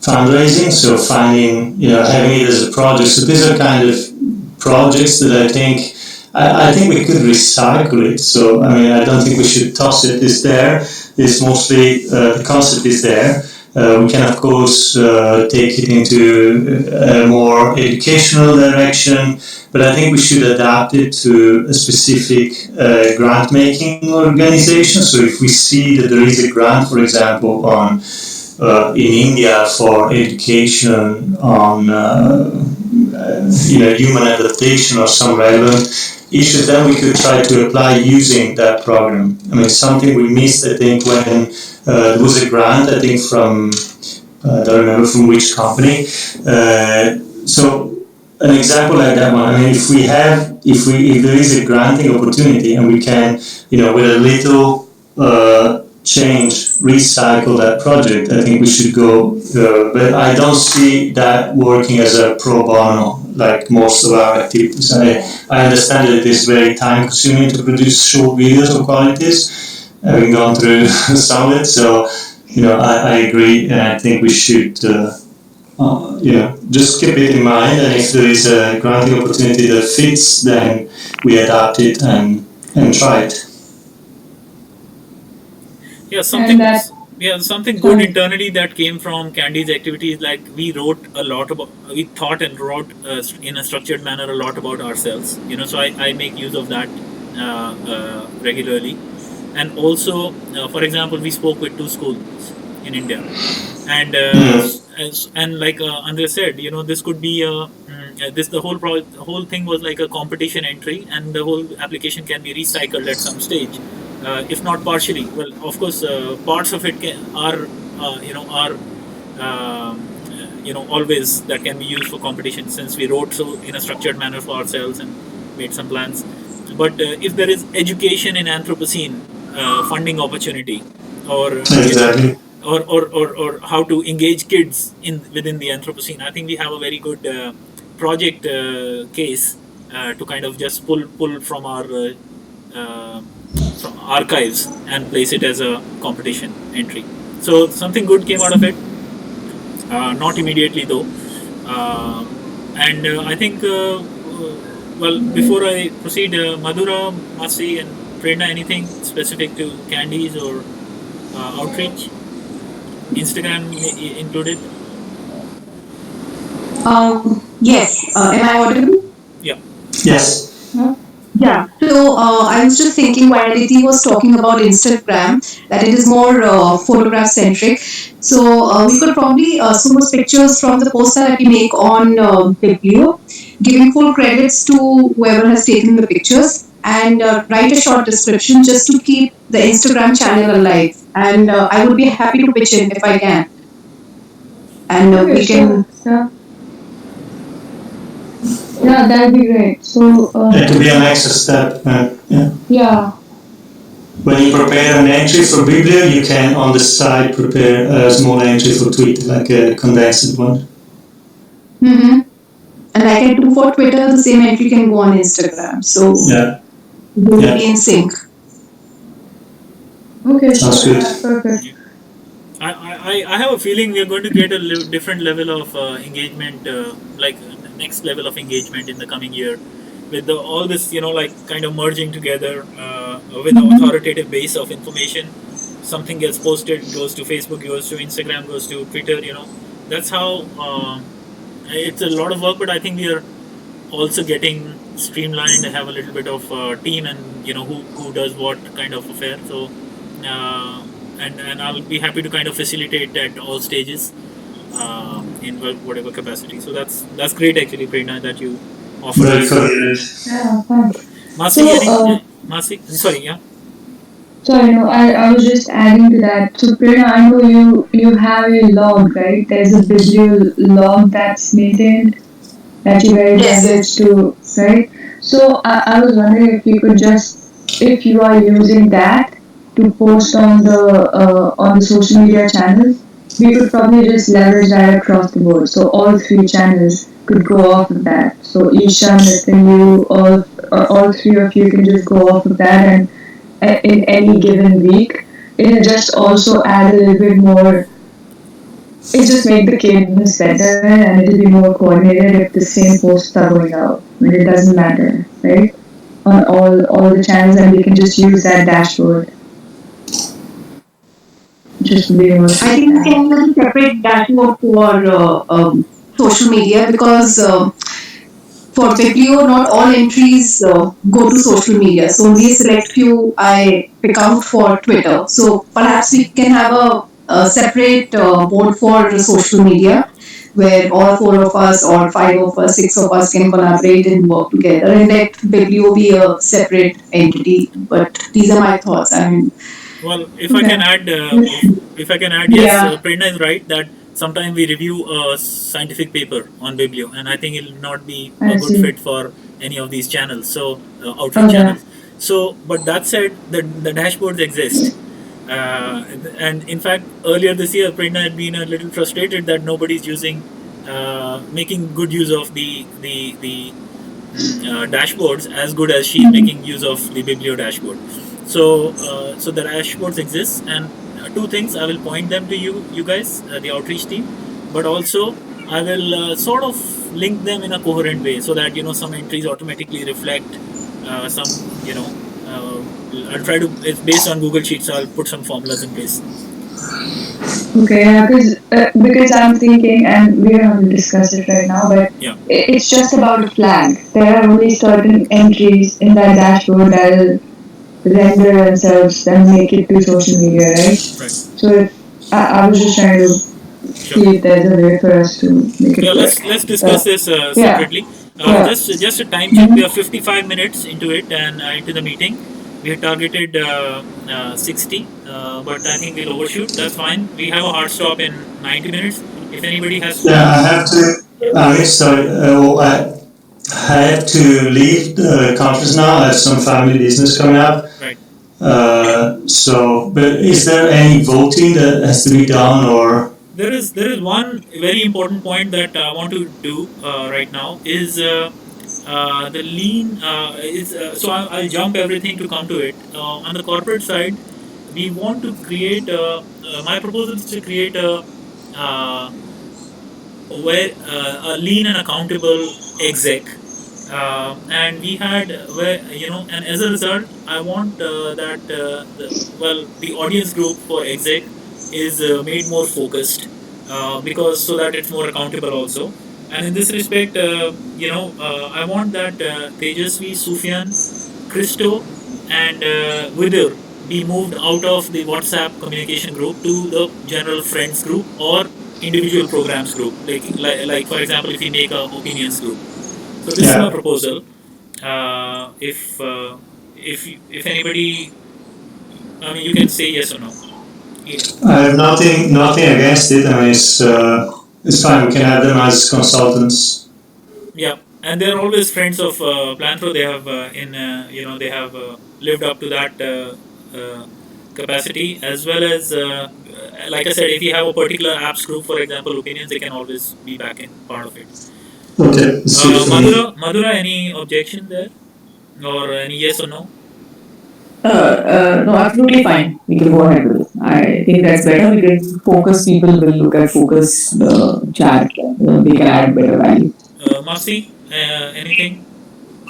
fundraising, so finding, having it as a project. So these are kind of projects that I think we could recycle it. So, I mean, I don't think we should toss it. It's there. It's mostly, the concept is there. We can, of course, take it into a more educational direction, but I think we should adapt it to a specific grant making organization. So if we see that there is a grant, for example, on in India for education on human adaptation or some relevant issue, then we could try to apply using that program. I mean, something we missed, I think, when there was a grant, I think, from, I don't remember from which company. So an example like that one, I mean, if there is a granting opportunity and we can, with a little change, recycle that project, I think we should go. But I don't see that working as a pro bono like most of our activities. I understand that it is very time consuming to produce short videos of qualities, having gone through some of it. So, I agree, and I think we should, just keep it in mind. And if there is a granting opportunity that fits, then we adapt it and try it. Yeah, And something. that. Yeah, something good Sorry. internally that came from Candy's activities. Like we wrote a lot about, we thought and wrote in a structured manner a lot about ourselves. So I make use of that regularly, and also, for example, we spoke with two schools in India, and like Andre said, this could be this the whole thing was like a competition entry, and the whole application can be recycled at some stage, if not partially. Well, of course, parts of it are always that can be used for competition, since we wrote so in a structured manner for ourselves and made some plans. But if there is education in Anthropocene, funding opportunity, or Exactly. or how to engage kids within the Anthropocene, I think we have a very good project case to kind of just pull uh, from archives and place it as a competition entry. So something good came out of it. Not immediately though. Uh, and I think, well, before I proceed, Madhura, Masi, and Prerna, anything specific to candies or outreach? Instagram included? Yes. Am I audible? Yeah. Yes. Yeah. To though I was just thinking while Aditi was talking about Instagram, that it is more photograph centric. So we could probably source pictures from the posts that we make on Biblio, giving full credits to whoever has taken the pictures, and write a short description just to keep the Instagram channel alive. And I would be happy to pitch in if I can. And Okay, we can. sure. Yeah, yeah, that'd be great. So, It could be an extra step. Yeah. yeah, When you prepare an entry for Biblio, you can on the side prepare a small entry for Twitter, like a condensed one. Mm-hmm. And like I do for Twitter, the same entry can go on Instagram. So Yeah, we will yeah, be in sync. okay, sounds sure. good. That's perfect. I have a feeling we are going to get a different level of engagement, like next level of engagement in the coming year, with all this, like kind of merging together with the authoritative base of information. Something gets posted, goes to Facebook, goes to Instagram, goes to Twitter. That's how it's a lot of work, but I think we are also getting streamlined. Have a little bit of team, and who does what kind of affair. So. And I'll be happy to kind of facilitate at all stages in whatever capacity. So that's great actually, Prerna, that you offer Very this. good. Yeah, thanks. Masi, So, Masi, sorry, yeah. sorry, no, I was just adding to that. So, Prerna, I know you have a log, right? There's a Biblio log that's maintained that you guys Yes. leverage to, right? So, I was wondering if you could just, if you are using that to post on the social media channels, we could probably just leverage that across the board. So all three channels could go off of that. So Isha, Nitin, you, all three of you can just go off of that, and in any given week, it'll just also add a little bit more. It just make the cadence better, and it'll be more coordinated if the same posts are going out. I mean, it doesn't matter, right? On all the channels, and we can just use that dashboard. Just be able I think we can use a separate dashboard for social media because for Biblio, not all entries go to social media. So only a select few I pick out for Twitter. So perhaps we can have a separate board for social media where all four of us or five of us, six of us can collaborate and work together and let Biblio be a separate entity. But these are my thoughts. I mean, Well, if I can add, yes, Yeah. Prerna is right that sometimes we review a scientific paper on Biblio, and I think it'll not be I a good see. fit for any of these channels. So outreach Okay. channels. So, but that said, the dashboards exist. And in fact, earlier this year, Prerna had been a little frustrated that nobody's making good use of the dashboards as good as she's making use of the Biblio dashboard. So the dashboards exist, and two things I will point them to you guys, the outreach team, but also I will sort of link them in a coherent way so that some entries automatically reflect some I'll try to. It's based on Google Sheets, so I'll put some formulas in place. Okay, yeah, because I'm thinking, and we don't have to discuss it right now, but Yeah. it's just about a flag. There are only certain entries in that dashboard that'll render themselves and make it to social media, right? Right. So I was just trying to Sure. see if there's a way for us to make it Yeah, work. let's discuss this Yeah. separately. Yeah. Just a time check. We are 55 minutes into it and into the meeting. We had targeted 60, but I think we'll overshoot. That's fine. We have a hard stop in 90 minutes. If anybody has to, Yeah, I have to. Sorry. I have to leave the conference now. I have some family business coming up. right. But is there any voting that has to be done, or? There is one very important point that I want to do right now is the lean is so I'll jump everything to come to it. On the corporate side, we want to create my proposal is to create uh, a lean and accountable exec. And we had and as a result, I want the audience group for exec is made more focused because so that it's more accountable also. And in this respect, I want that Tejasvi, Sufyan, Christo and Wither be moved out of the WhatsApp communication group to the general friends group or individual programs group. Like for example, if we make a opinions group. So this is my Yeah, proposal. If anybody, I mean, you can say yes or no. Yeah. I have nothing against it. I mean, it's fine. We can have them as consultants. Yeah, and they're always friends of Planthro. They have they have lived up to that capacity, as well as like I said, if you have a particular apps group, for example, opinions, they can always be back in part of it. Okay, it's good for me. Madhura, any objection there, or any yes or no? No, absolutely fine. We can go ahead with it. I think that's better because focus people will look at focus chat. They can add better value. Marcy, anything?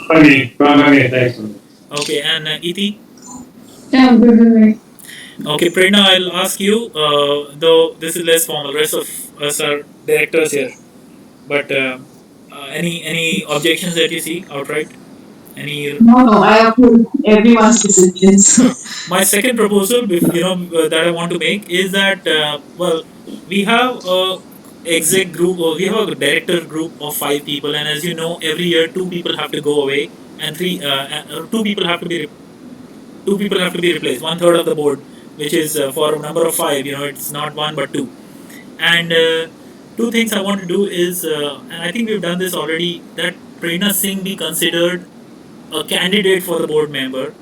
Funny, funny, thanks. Okay, and Iti. Yeah, I'm good with it. Okay, Prerna, I'll ask you. Though this is less formal, rest of us are directors here. But any objections that you see outright? Any? No, no, I approve everyone's decisions. Uh, my second proposal, that I want to make is that well, we have a exec group, or we have a director group of 5 people, and as you know, every year 2 people have to go away, and 2 people have to be 2 people have to be replaced. 1/3 of the board, which is for a number of 5. It's not one but two. And two things I want to do is, and I think we've done this already, that Prerna Singh be considered a candidate for the board member.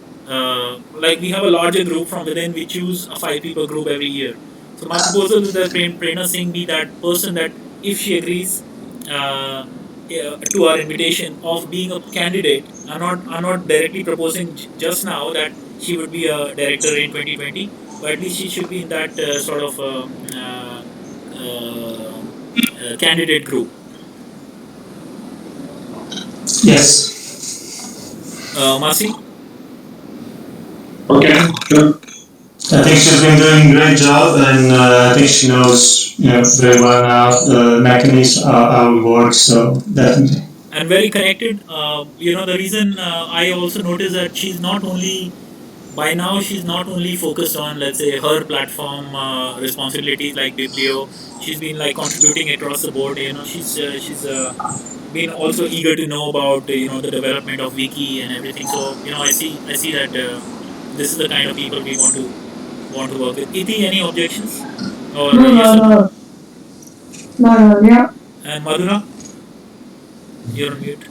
Like we have a larger group from within, we choose a 5 people group every year. So my proposal is that Prerna Singh be that person that if she agrees to our invitation of being a candidate, I'm not directly proposing just now that she would be a director in 2020, but at least she should be in that sort of candidate group. Yes, Masi? Okay, sure. I think she's been doing a great job, and I think she knows very well now the mechanism how it works. So definitely. And very connected. The reason I also noticed that by now she's not only focused on, let's say, her platform responsibilities like Biblio. She's been like contributing across the board. She's been also eager to know about the development of wiki and everything. So I see that this is the kind of people we want to work with. Iti, any objections or No, yes no, or no? no, no, no, yeah. And Madhura, you're on mute.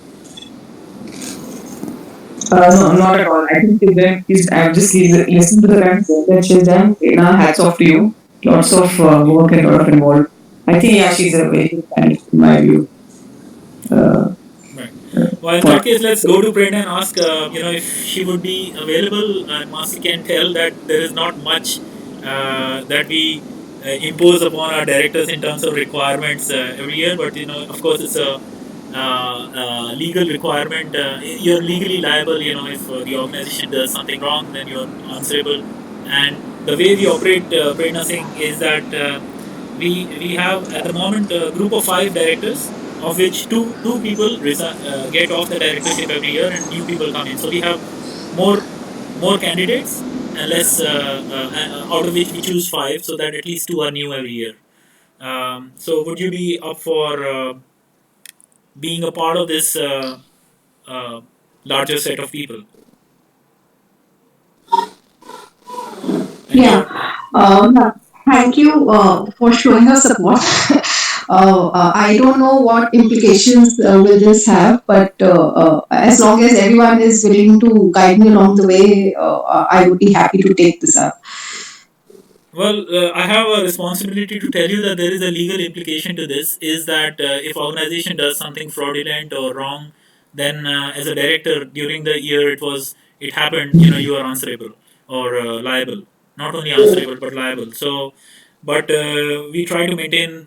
No, not at all. I think that is, I've just listened to the kind of work that she's done. Hats off to you. Lots of work and lot of involved. I think, yeah, she's a very good candidate in my view. Uh, Right. Well, in that case, let's go to Prerna and ask, if she would be available. Masi can tell that there is not much that we impose upon our directors in terms of requirements every year, but of course, it's a legal requirement. You're legally liable. If the organization does something wrong, then you're answerable. And the way we operate, Prerna Singh, is that we have at the moment a group of 5 directors, of which two people get off the directorship every year, and new people come in. So we have more more candidates, and less out of which we choose 5, so that at least 2 are new every year. So would you be up for being a part of this uh, larger set of people? And Yeah. you're Yeah. Thank you for showing us support. I don't know what implications will this have, but as long as everyone is willing to guide me along the way, I would be happy to take this up. Well, I have a responsibility to tell you that there is a legal implication to this. Is that if organization does something fraudulent or wrong, then as a director during the year it happened, you are answerable or liable. Not only answerable but liable. So, but we try to maintain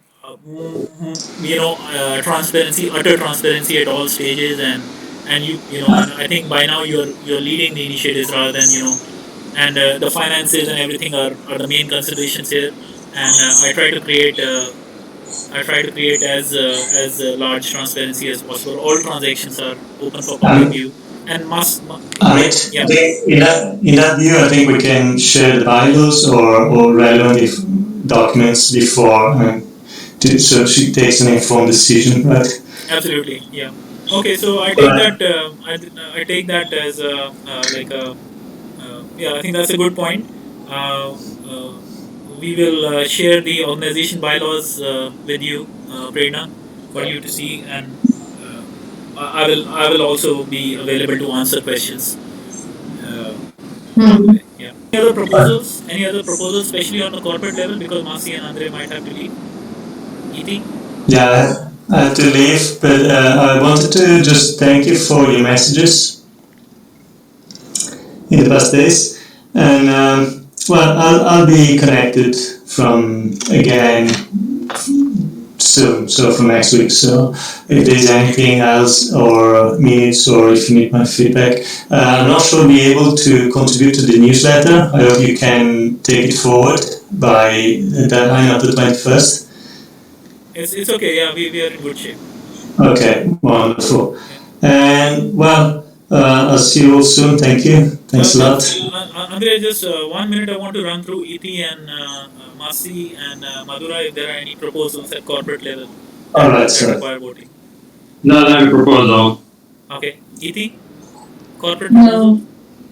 transparency, utter transparency at all stages, and I think by now you're leading the initiatives rather than and the finances and everything are the main considerations here. And I try to create as large transparency as possible. All transactions are open for public And view. And Amit, I yeah, think in that view, I think we can share the bylaws or relevant documents before so she takes an informed decision, right? absolutely, yeah. Okay, so I take Right. that. I take that as a like a yeah. I think that's a good point. Uh, uh, we will share the organization bylaws with you, Prerna, for you to see, and uh, I will also be available to answer questions. Uh, Hmm. yeah. Any other proposals? Any other proposals, especially on the corporate level, because Masi and Andre might have to leave. Et. Yeah, I have to leave, but I wanted to just thank you for your messages in the past days, and well, I'll be connected from again soon, so from next week. So if there's anything else or minutes or if you need my feedback, I'm not sure I'll be able to contribute to the newsletter. I hope you can take it forward by the deadline of the 21st. It's okay. Yeah, we are in good shape. Okay, wonderful. Yeah. And well, I'll see you all soon. Thank you. Thanks a lot. Andre, just 1 minute. I want to run through Et and Masi and Madura if there are any proposals at corporate level All that right, that sir. require voting. Not have a proposal. Okay, Et, corporate proposals.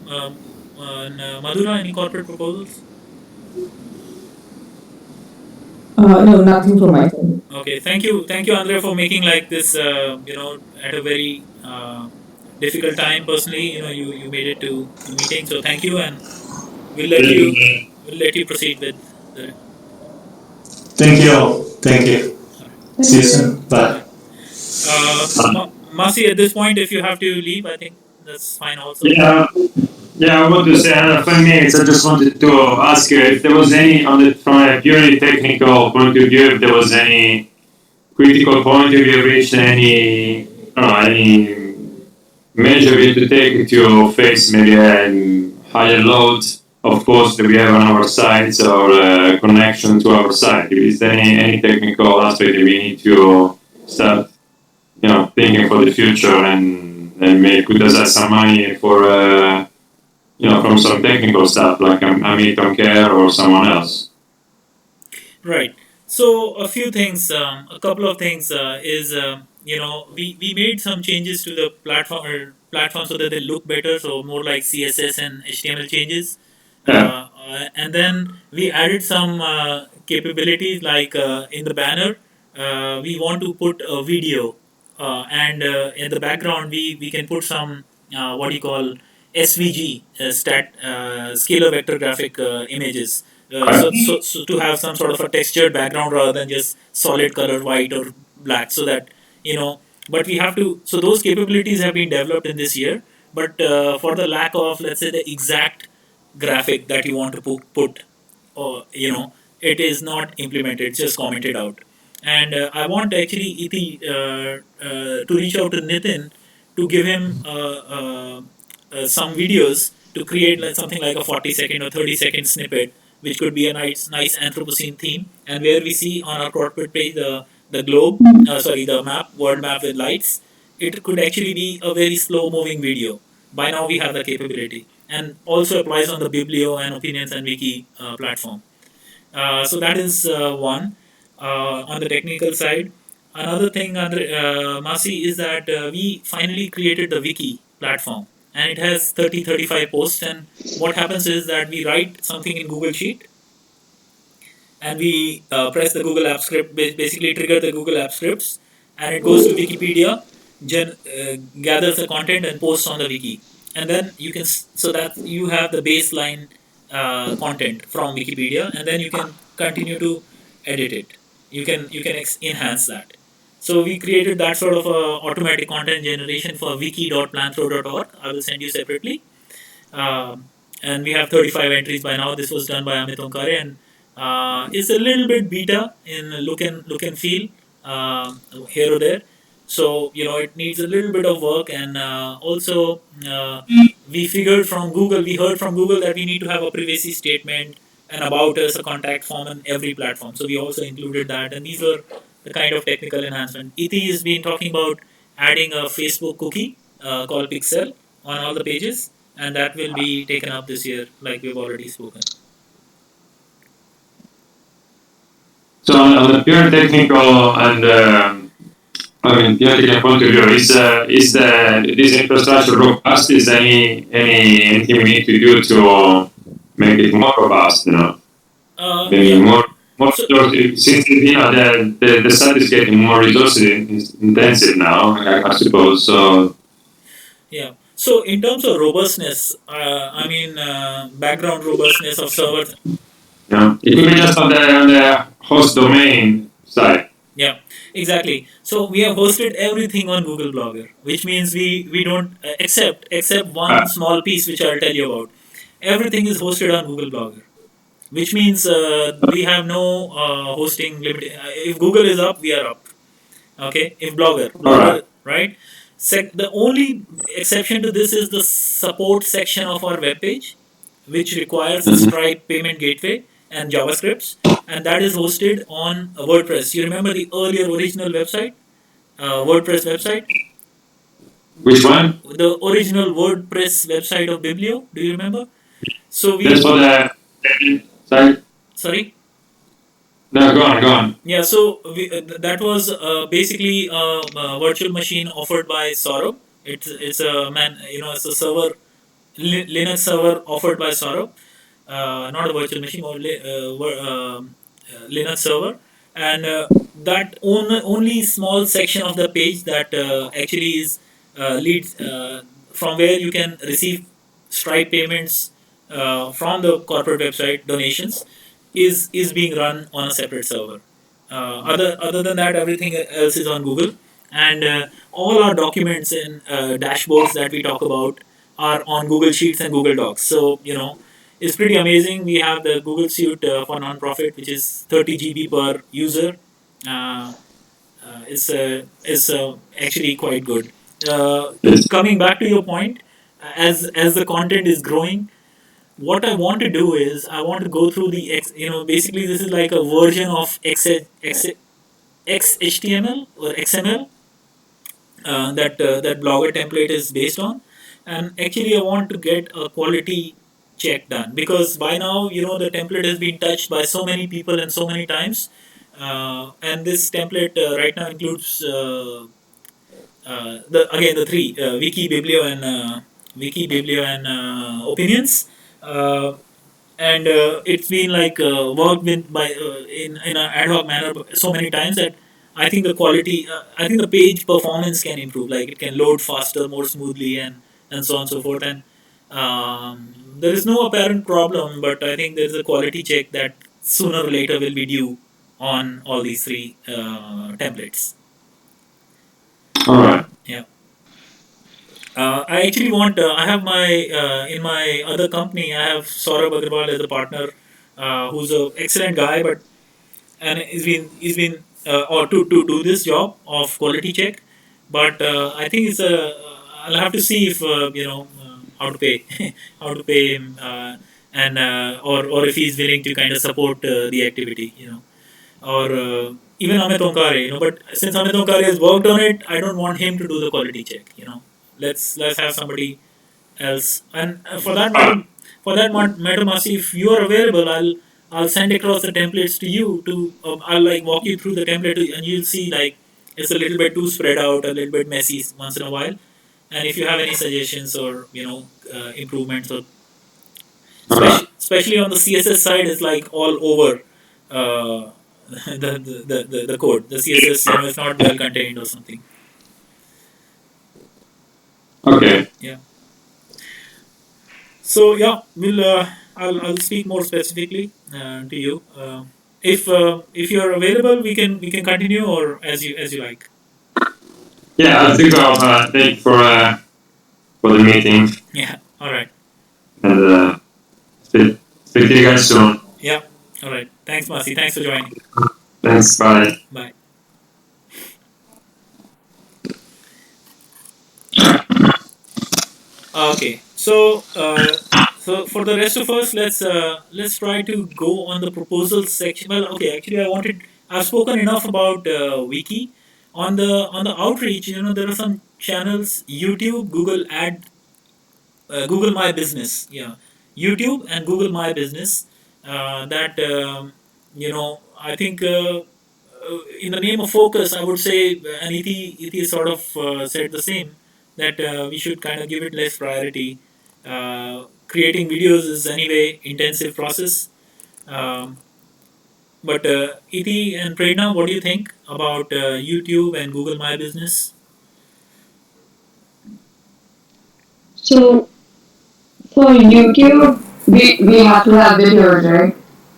No. And Madura, any corporate proposals? No, nothing from my side. Okay, thank you, Andre, for making like this. At a very difficult time. Personally, you made it to the meeting, so thank you, and we'll let you we'll let you proceed with the. Thank you all. Thank you. All right. See Thank you you. soon. Bye. Yeah. Masi, at this point, if you have to leave, I think that's fine also. Yeah, yeah. I want to say another 5 minutes. I just wanted to ask you if there was any, from a purely technical point of view, if there was any critical point, if you reached any, I don't know, any measure you to take to face maybe a higher load, of course, that we have on our sites or connection to our site. Is there any technical aspect that we need to start, thinking for the future and maybe put aside some money for, from some technical stuff like American Care or someone else? Right. So a few things, a couple of things is we made some changes to the platform so that they look better, so more like CSS and HTML changes, Yeah. and then we added some capabilities like in the banner, we want to put a video, and in the background we can put some what do you call SVG, scalar vector graphic images, so to have some sort of a textured background rather than just solid color white or black, so that you know but we have to, so those capabilities have been developed in this year, but for the lack of, let's say, the exact graphic that you want to put, or it is not implemented, it's just commented out. And I want actually to reach out to Nitin to give him some videos to create like something like a 40-second or 30-second snippet, which could be a nice anthropocene theme, and where we see on our corporate page the globe, sorry, the world map with lights. It could actually be a very slow moving video. By now we have the capability, and also applies on the Biblio and Opinions and Wiki platform. So that is one on the technical side. Another thing, Masi, is that we finally created the wiki platform, and it has 35 posts. And what happens is that we write something in Google Sheet, and we press the Google App script, basically trigger the Google App scripts, and it goes to Wikipedia, gathers the content and posts on the wiki, and then you can so that you have the baseline content from Wikipedia, and then you can continue to edit it. You can enhance that. So we created that sort of automatic content generation for wiki.planthro.org. I will send you separately, and we have 35 entries by now. This was done by Amit Onkare, and it's a little bit beta in look and feel here or there. So it needs a little bit of work, and also we heard from Google that we need to have a privacy statement and about us, a contact form in every platform. So we also included that, and these were the kind of technical enhancement. ET has been talking about adding a Facebook cookie called Pixel, on all the pages, and that will be taken up this year, like we've already spoken. So on a pure technical and I mean, pure technical point of view, is this infrastructure robust? Is anything we need to do to make it more robust? You know, maybe Yeah. more So since the site is getting more resource intensive now, I suppose. So yeah. So in terms of robustness, I mean background robustness of servers. yeah, it could be just on the host domain side. Yeah, exactly. So we have hosted everything on Google Blogger, which means we don't except one Ah, small piece which I'll tell you about. Everything is hosted on Google Blogger, which means we have no hosting limit. If Google is up, we are up. Okay, if all right. Blogger, right? The only exception to this is the support section of our webpage, which requires a Mhm. Stripe payment gateway and JavaScripts, and that is hosted on WordPress. You remember the earlier original website, WordPress website, Which one? the original WordPress website of Biblio. Do you remember? So That's we, for the side. sorry. No, go on, go on. Yeah, so that was basically a virtual machine offered by Saurabh. It's a man, it's a server, Linux server offered by Saurabh, not a virtual machine, or Linux server, and that only small section of the page that actually is leads from where you can receive Stripe payments from the corporate website donations is being run on a separate server. Other than that, everything else is on Google, and all our documents and dashboards that we talk about are on Google Sheets and Google Docs. So it's pretty amazing. We have the Google Suite for nonprofit, which is 30 GB per user. Uh, it's actually quite good. Yes. Coming back to your point, as the content is growing, what I want to do is I want to go through the basically this is like a version of XHTML or XML that Blogger template is based on, and actually I want to get a quality check done because by now the template has been touched by so many people and so many times, and this template right now includes the three wiki, biblio, and opinions. Uh, and it's been like worked with by in an ad hoc manner so many times that I think the page performance can improve. Like it can load faster, more smoothly, and so on and so forth. And there is no apparent problem, but I think there is a quality check that sooner or later will be due on all these three templates. All right. Yeah. I actually want. I have my in my other company. I have Saurabh Agarwal as a partner, who's an excellent guy, but and he's been or to do this job of quality check. But I think it's a. I'll have to see if how to pay how to pay him and or if he's willing to kind of support the activity. Or even Amit Onkare, But since Amit Onkare has worked on it, I don't want him to do the quality check. Let's have somebody else. And for that matter, Masi, if you are available, I'll send across the templates to you. I'll like walk you through the template, and you'll see like it's a little bit too spread out, a little bit messy once in a while. And if you have any suggestions or improvements, or All right. especially on the CSS side, it's like all over the code. The CSS, is not well contained or something. Okay. Yeah. So yeah, I'll speak more specifically to you. If you're available, we can continue, or as you like. Yeah, I think I'll thank for the meeting Yeah. All right. and speak to you guys soon. Yeah. All right. Thanks, Masi. Thanks for joining. Thanks. Bye. Bye. Okay. So for the rest of us, let's try to go on the proposal section. Well, okay. Actually, I've spoken enough about wiki. On the outreach, there are some channels: YouTube, Google Google My Business. Yeah, YouTube and Google My Business. That I think in the name of focus, I would say, and Iti sort of said the same, that we should kind of give it less priority. Creating videos is anyway intensive process. Um, but Iti and Prerna, what do you think about YouTube and Google My Business? So for YouTube, we have to have videos, right?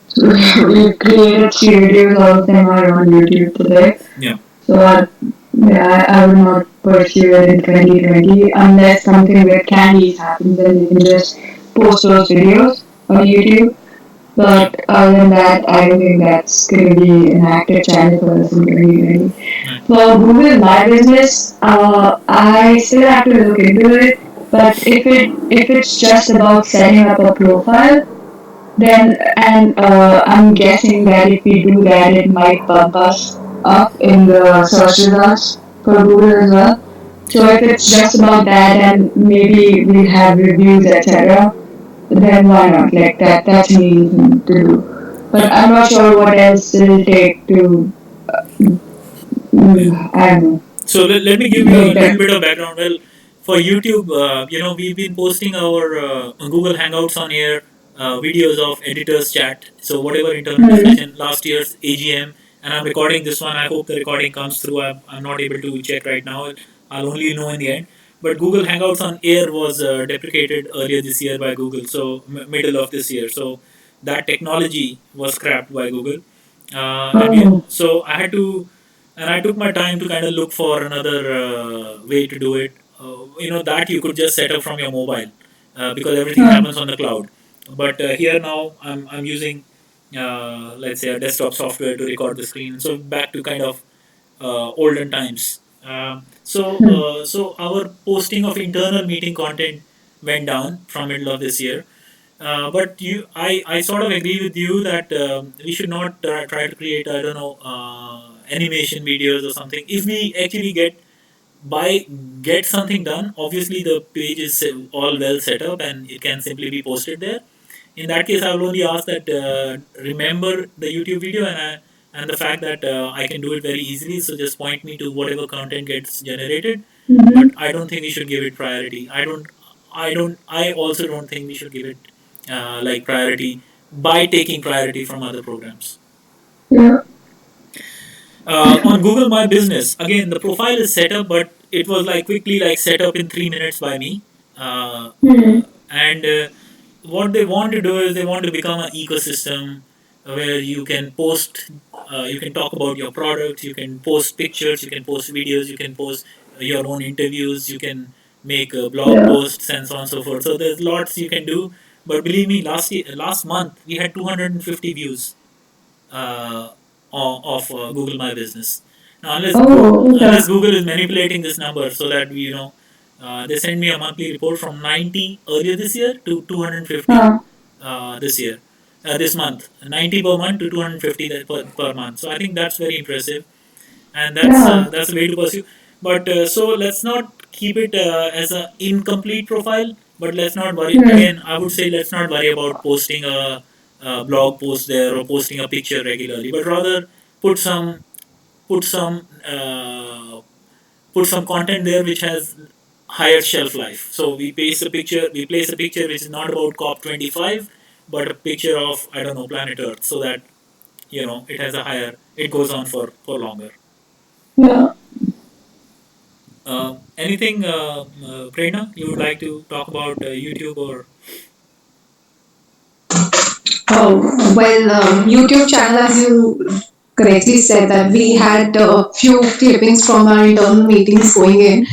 So we created three videos, all of them are on YouTube today. Yeah. So yeah, I would not pursue it in 2020 unless something with candies happens, then you can just post those videos on YouTube. Yeah. But other than that, I don't think that's going to be an active channel for us in 2020. Right. For Google My Business, I still have to look into it. But if it's just about setting up a profile, then and I'm guessing that if we do that, it might bump us up in the search results for Google as well. So if it's just about that and maybe we have reviews, etc., then why not? Like that's an easy thing to do. But Yeah. I'm not sure what else it'll take to, Yeah. I don't know, So let me give you a make little that. bit of background. Well, for YouTube, we've been posting our Google Hangouts on air videos of editors chat. So whatever internal Hmm. discussion, last year's AGM, and I'm recording this one. I hope the recording comes through. I'm not able to check right now. I'll only know in the end. But Google Hangouts on air was deprecated earlier this year by Google, so middle of this year. So that technology was scrapped by Google, Oh. so I had to, and I took my time to kind of look for another way to do it. That you could just set up from your mobile because everything Huh. happens on the cloud. But here now I'm using let's say a desktop software to record the screen. So back to kind of olden times. So our posting of internal meeting content went down from middle of this year. I sort of agree with you that we should not try to create, I don't know, animation videos or something. If we actually get something done, obviously the page is all well set up and it can simply be posted there. In that case, I will only ask that remember the YouTube video and the fact that I can do it very easily. So just point me to whatever content gets generated. But Mm-hmm. I don't think we should give it priority. I also don't think we should give it like priority by taking priority from other programs. Yeah. On Google My Business, again, the profile is set up, but it was like quickly like set up in 3 minutes by me. And what they want to do is they want to become an ecosystem where you can post, you can talk about your product, you can post pictures, you can post videos, you can post your own interviews, you can make blog Yeah. posts and so on and so forth. So there's lots you can do. But believe me, last month we had 250 views uh, of Google My Business. Now, Oh, okay. unless Google is manipulating this number so that they send me a monthly report from 90 earlier this year to 250 Huh. this year, this month, 90 per month to 250 per month. So I think that's very impressive, and Yeah. that's a way to pursue. But so let's not keep it as a incomplete profile. But let's not worry. Hmm. Again, I would say let's not worry about posting a blog post there or posting a picture regularly, but rather put some put some uh, put some content there which has higher shelf life. So we place a picture which is not about COP25, but a picture of, I don't know, planet Earth, so that it has a higher, it goes on for longer. Yeah. Anything, Prerna, you would like to talk about YouTube or? Oh, well, YouTube channel, as you correctly said, that we had a few clippings from our internal meetings going in.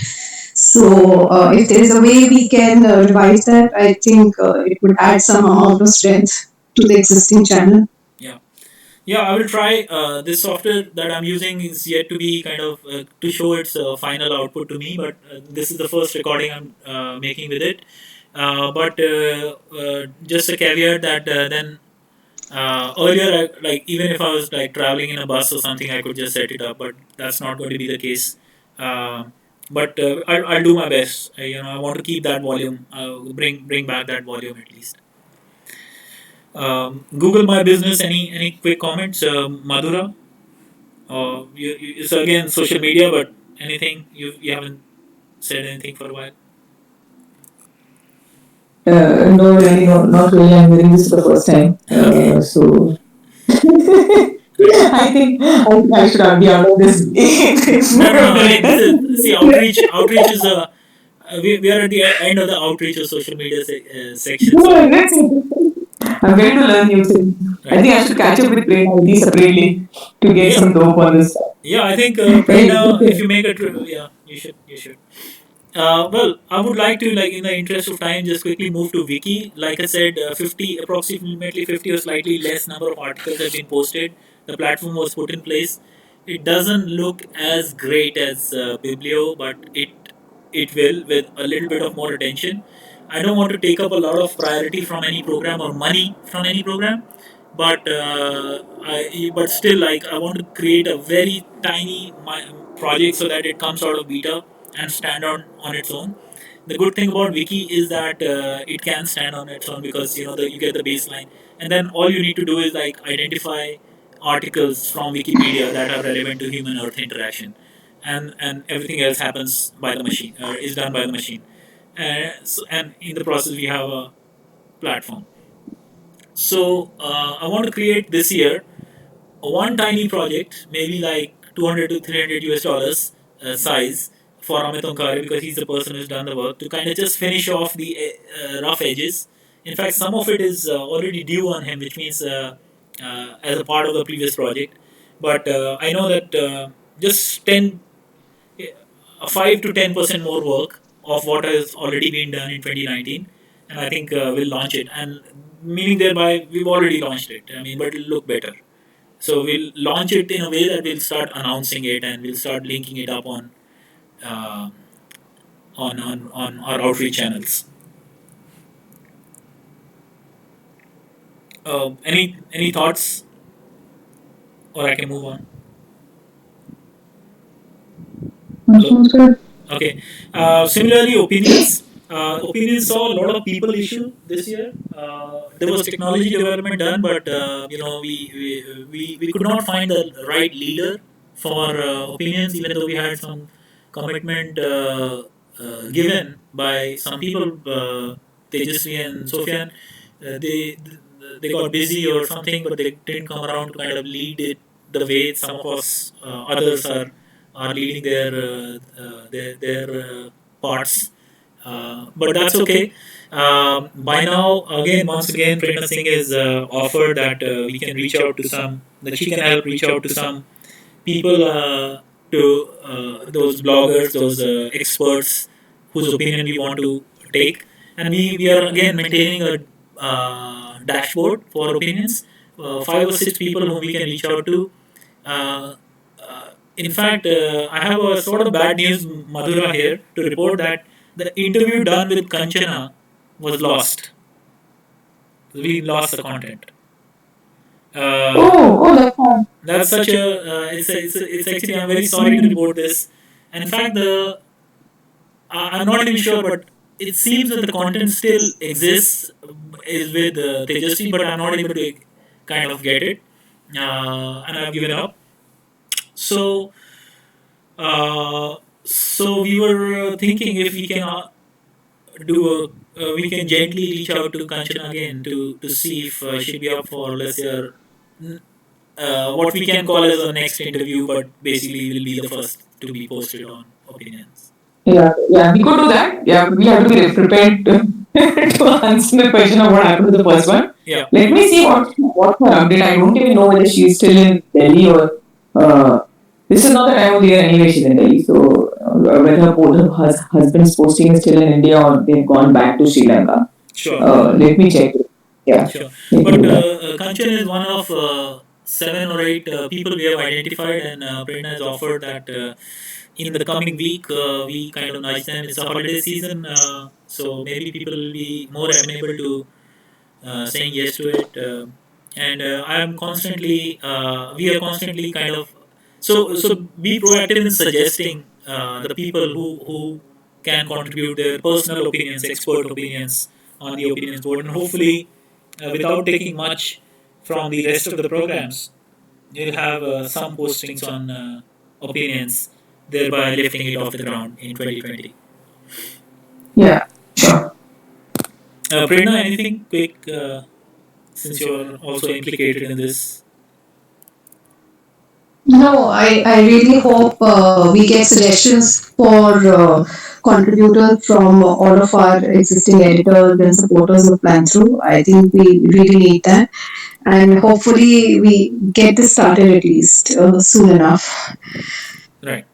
So, if there is a way we can revise that, I think it would add some amount of strength to the existing channel. Yeah. Yeah, I will try. This software that I'm using is yet to be kind of to show its final output to me, but this is the first recording I'm making with it. But just a caveat that then earlier, like even if I was like traveling in a bus or something, I could just set it up, but that's not going to be the case. Uh, But I'll do my best. I want to keep that volume, bring back that volume at least. Google My Business. Any quick comments, Madhura? So again, social media, but anything you haven't said anything for a while. No, really, no, not really. I'm hearing this for the first time. Okay, So great. I should not be out of this No, no, no. I mean, this director. is see outreach. Outreach is a we are at the end of the outreach of social media section. No, So that's it. I'm going to learn new things. I right, think I should catch up with Prerna ID separately to get yeah, some dope on this stuff. yeah. I think Hey, Prerna, if you make a trip, yeah, you should. Well, I would like to, like, in the interest of time, just quickly move to Wiki. Like I said, 50, approximately 50 or slightly less number of articles have been posted. The platform was put in place. It doesn't look as great as Biblio, but it will with a little bit of more attention. I don't want to take up a lot of priority from any program or money from any program, but but still, like, I want to create a very tiny project so that it comes out of beta and stand on its own. The good thing about Wiki is that it can stand on its own because you get the baseline, and then all you need to do is like identify articles from Wikipedia that are relevant to human Earth interaction, and everything else happens by the machine, is done by the machine, and in the process we have a platform. So I want to create this year one tiny project, maybe like 200 to 300 US dollars size for Amit Onkare, because he's the person who's done the work, to kind of just finish off the rough edges. In fact, some of it is already due on him, which means as a part of the previous project. But I know that just 5 to 10% more work of what has already been done in 2019, and I think we'll launch it. And meaning thereby, we've already launched it. I mean, but it'll look better. So we'll launch it in a way that we'll start announcing it and we'll start linking it up uh, on our outreach channels. Any thoughts, or I can move on? That Hello. sounds good. Okay. Similarly, opinions. Opinions saw a lot of people issue this year. There was technology development done, but we could not find the right leader for opinions, even though we had some commitment given by some people, Tejasvi and Sofyan. They got busy or something, but they didn't come around to kind of lead it the way some of us others are leading their parts. But that's okay. By now, again, once again, Prerna Singh has offered that we can reach out to some, that she can help reach out to some people, to those bloggers, those experts whose opinion we want to take. And we are again maintaining a dashboard for opinions, 5 or 6 people whom we can reach out to. Uh, in fact, I have a sort of bad news, Madhura, here to report that the interview done with Kanchana was lost. We lost the content. Uh, That's fine. that's such a, it's actually, I'm very sorry to report this. And in fact, I'm not even sure, but it seems that the content still exists, is with Tejasvi, but I'm not able to kind of get it, and I've given up. So, so we were thinking if we can we can gently reach out to Kanchan again to see if she'd be up for, let's say, what we can call as a next interview, but basically will be the first to be posted on opinions. Yeah, yeah, we could do that. Yeah, we have to be prepared to, to answer the question of what happened to the first one. Yeah. Let me see what's her update. I don't even know whether she's still in Delhi or this is not the time of the year anyway. She's in Delhi, so whether her husband's posting is still in India or they've gone back to Sri Lanka. Sure. Let me check. Yeah, Sure. let me But do that. Kanchan is one of 7 or 8 people we have identified, and Prerna has offered that in the coming week we kind of nudge them. It's a holiday season, so maybe people will be more amenable to saying yes to it. And we are constantly kind of, so be proactive in suggesting the people who can contribute their personal opinions, expert opinions on the opinions board, and hopefully, without taking much from the rest of the programs, you'll have some postings on opinions, thereby lifting it off the ground in 2020. Yeah, sure. Prerna, anything quick since you're also implicated in this? No, I really hope we get suggestions for contributors from all of our existing editors and supporters of planthro. I think we really need that. And hopefully we get this started at least soon enough. Right.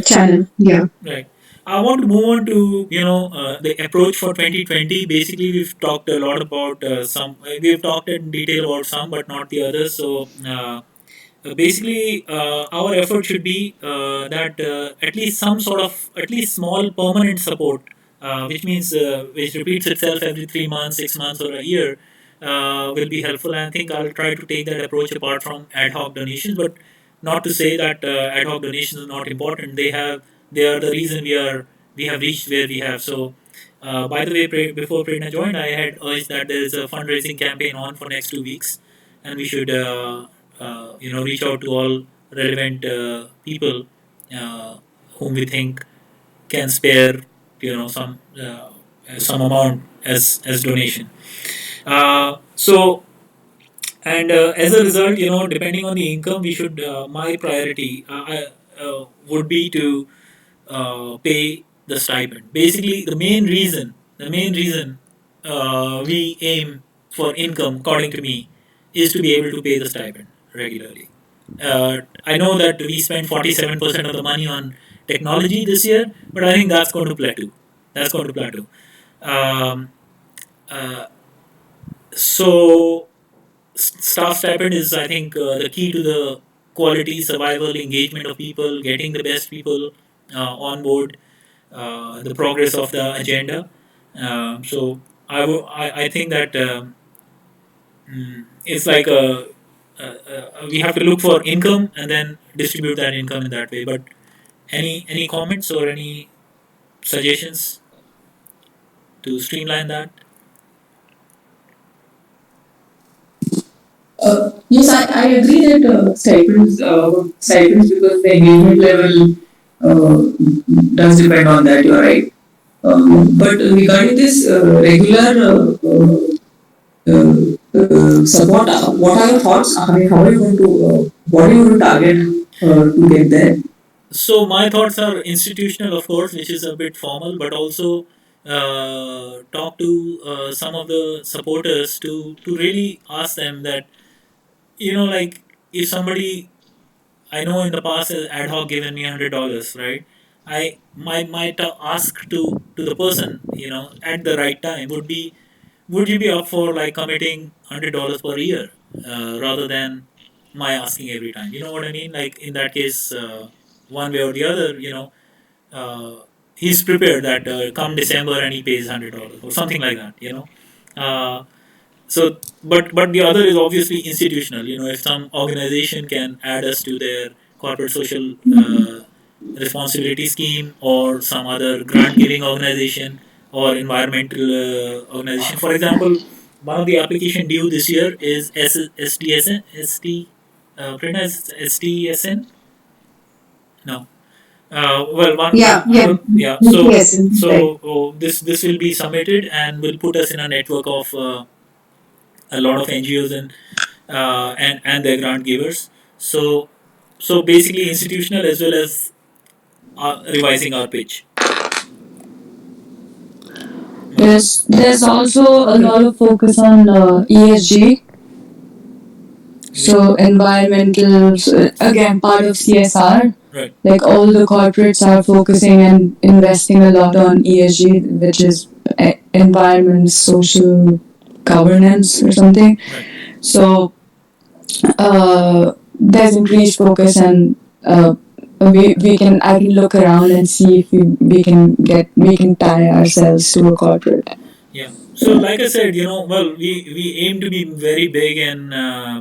Channel, yeah. Right. I want to move on to the approach for 2020. Basically, we've talked a lot about some. We've talked in detail about some, but not the others. So basically, our effort should be that at least some sort of at least small permanent support, which means which repeats itself every 3 months, 6 months, or a year, will be helpful. And I think I'll try to take that approach apart from ad hoc donations, but not to say that ad hoc donations are not important. They are the reason we have reached where we have. So. By the way, before Prerna joined, I had urged that there is a fundraising campaign on for next 2 weeks, and we should reach out to all relevant people whom we think can spare some amount as donation. So and as a result, depending on the income, we should my priority would be to pay the stipend. Basically, the main reason we aim for income, according to me, is to be able to pay the stipend regularly. I know that we spent 47% of the money on technology this year, but I think that's going to plateau. That's going to plateau. Um, uh, so staff stipend is, I think, the key to the quality, survival, engagement of people, getting the best people on board, the progress of the agenda. So I think that it's like we have to look for income and then distribute that income in that way. But any comments or any suggestions to streamline that? Yes, I agree that stipends because the engagement level does depend on that. You're right. But regarding this regular support, what are your thoughts? I mean, how are you going to what are you going to target to get there? So my thoughts are institutional, of course, which is a bit formal, but also talk to some of the supporters to really ask them that, like, if somebody I know in the past has ad hoc given me $100, right? I might ask to the person, at the right time would be, would you be up for like committing $100 per year rather than my asking every time? You know what I mean? Like in that case, one way or the other, he's prepared that come December and he pays $100 or something like that. Uh, but the other is obviously institutional. If some organization can add us to their corporate social responsibility scheme, or some other grant giving organization or environmental organization. For example, one of the application due this year is SDSN. Prerna, is SDSN? No. Well, Yeah, yeah. yeah. Yes, right. This will be submitted and will put us in a network of a lot of NGOs and their grant givers. So basically institutional as well as revising our pitch. There's also a lot of focus on ESG, so environmental, so again part of CSR. Right. Like all the corporates are focusing and investing a lot on ESG, which is environment, social governance or something. Right. So there's increased focus, and we can I can look around and see if we can tie ourselves to a corporate. Yeah. So, like I said, well, we aim to be very big, and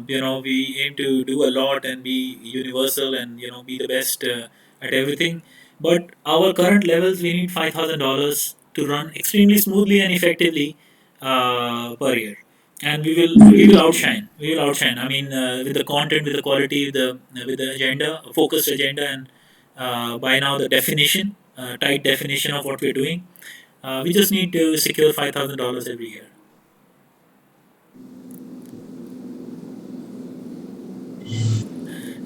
we aim to do a lot and be universal and be the best at everything. But our current levels, we need $5,000 to run extremely smoothly and effectively per year, and we will outshine. We will outshine. I mean, with the content, with the quality, with the agenda, focused agenda, and by now the definition, tight definition of what we're doing. We just need to secure $5,000 every year.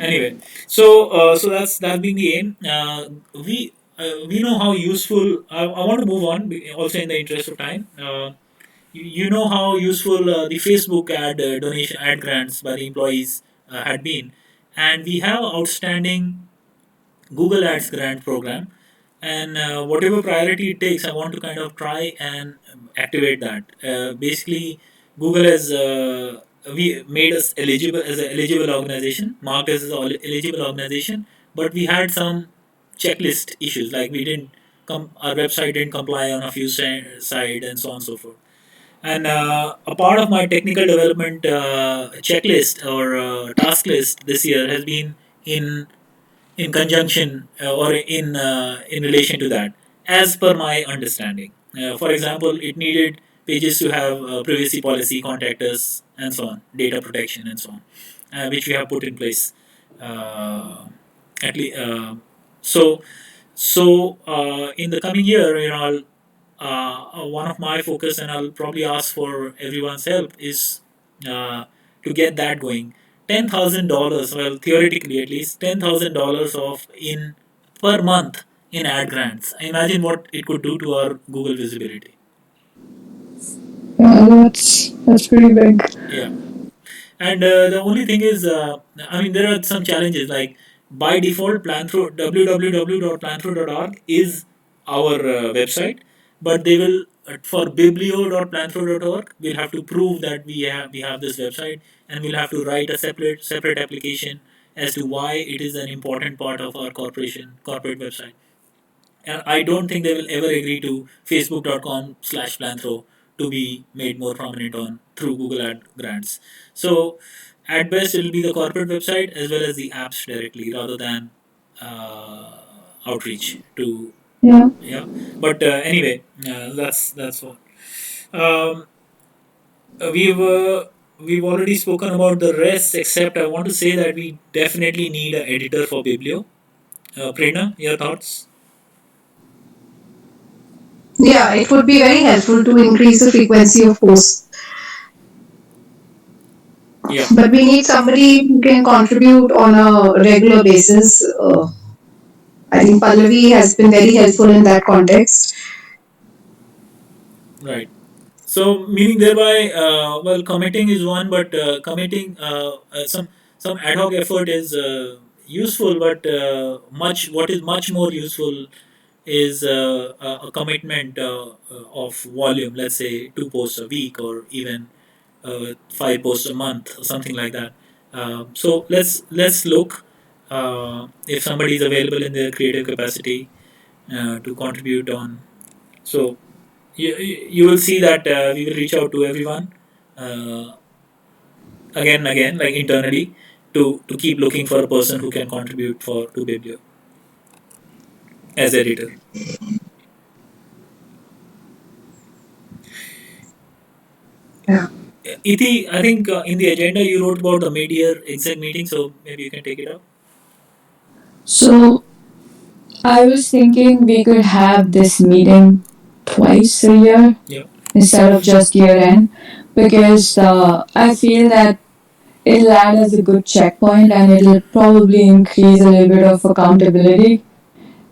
Anyway, so that's been the aim. We know how useful. I want to move on. Also, in the interest of time, you know how useful the Facebook donation ad grants by the employees had been, and we have outstanding Google Ads grant program, and whatever priority it takes, I want to kind of try and activate that. Basically, Google has we made us eligible as an eligible organization, marked as an eligible organization, but we had some checklist issues, like we didn't come, our website didn't comply on a few side, and so on and so forth. And a part of my technical development checklist or task list this year has been in conjunction or in relation to that, as per my understanding. For example, it needed pages to have privacy policy, contact us, and so on, data protection, and so on, which we have put in place. At least, so in the coming year, I'll one of my focus, and I'll probably ask for everyone's help, is uh, to get that going. $10,000, well, theoretically at least, $10,000 of in per month in ad grants. Imagine what it could do to our Google visibility. Yeah, that's pretty big. Yeah. And the only thing is, I mean, there are some challenges. Like by default, Planthro www.planthro.org is our website, but they will for biblio.planthro.org, we'll have to prove that we have this website, and we'll have to write a separate application as to why it is an important part of our corporate website. And I don't think they will ever agree to facebook.com/planthro to be made more prominent on through Google Ad grants. So at best, it'll be the corporate website as well as the apps directly, rather than outreach to, Yeah. yeah. But anyway, that's what. Um, we've we've already spoken about the rest, except I want to say that we definitely need an editor for Biblio. Prerna, your thoughts? Yeah, it would be very helpful to increase the frequency of posts. Yeah. But we need somebody who can contribute on a regular basis. I think Pallavi has been very helpful in that context. Right. So, meaning thereby, well, committing is one, but committing some ad hoc effort is useful, but much what is much more useful is a commitment of volume. Let's say 2 posts a week, or even 5 posts a month, or something like that. So let's look if somebody is available in their creative capacity to contribute on. So you will see that we will reach out to everyone uh, again and again, like internally, to keep looking for a person who can contribute for to Biblio as editor. Yeah. Iti, I think in the agenda you wrote about the mid-year exec meeting, so maybe you can take it up. So I was thinking we could have this meeting twice a year Yeah. instead of just year end, because I feel that it'll add as a good checkpoint, and it'll probably increase a little bit of accountability.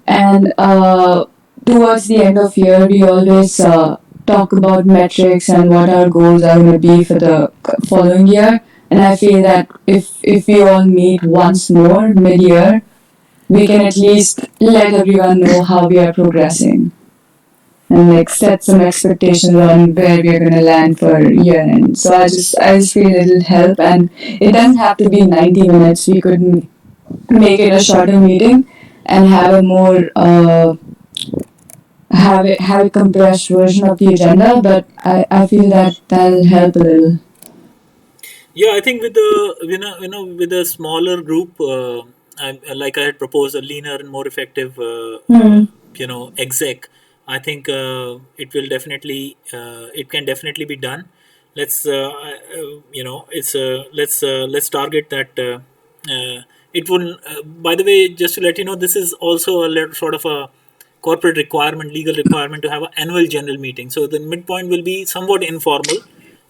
And towards the end of year, we always talk about metrics and what our goals are going to be for the following year. And I feel that if we all meet once more mid year, we can at least let everyone know how we are progressing, and like set some expectations on where we're gonna land for year end. So I just feel it'll help, and it doesn't have to be 90 minutes. We could make it a shorter meeting and have a more have a compressed version of the agenda. But I feel that that'll help a little. Yeah, I think with the with a smaller group, like I had proposed a leaner and more effective, Hmm. exec. I think it can definitely be done. Let's it's let's target that. It wouldn't. By the way, just to let you know, this is also a little, sort of a corporate requirement, legal requirement to have an annual general meeting. So the midpoint will be somewhat informal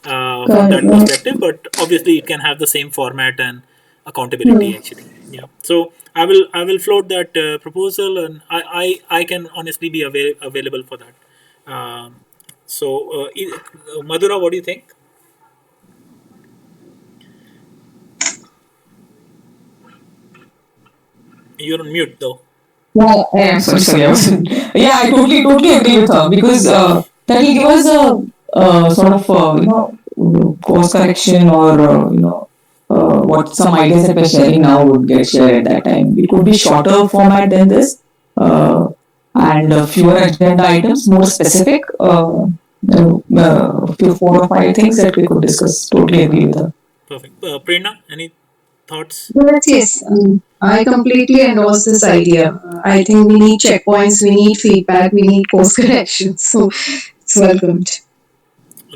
from Got it. that Yeah. perspective, but obviously it can have the same format and Hmm. accountability actually. Yeah. So I will float that proposal, and I can honestly be available for that. Um, Madhura, what do you think? You're on mute though. Yeah, sorry, I wasn't. Yeah, I totally agree with her because that will give us a sort of course correction or what some ideas that we're sharing now would get shared at that time. It could be shorter format than this, and fewer agenda items, more specific. Few 4 or 5 things that we could discuss. Totally agree with her. Perfect. Prerna, any thoughts? Yes, yes. I completely endorse this idea. I think we need checkpoints, we need feedback, we need course corrections. So it's welcomed.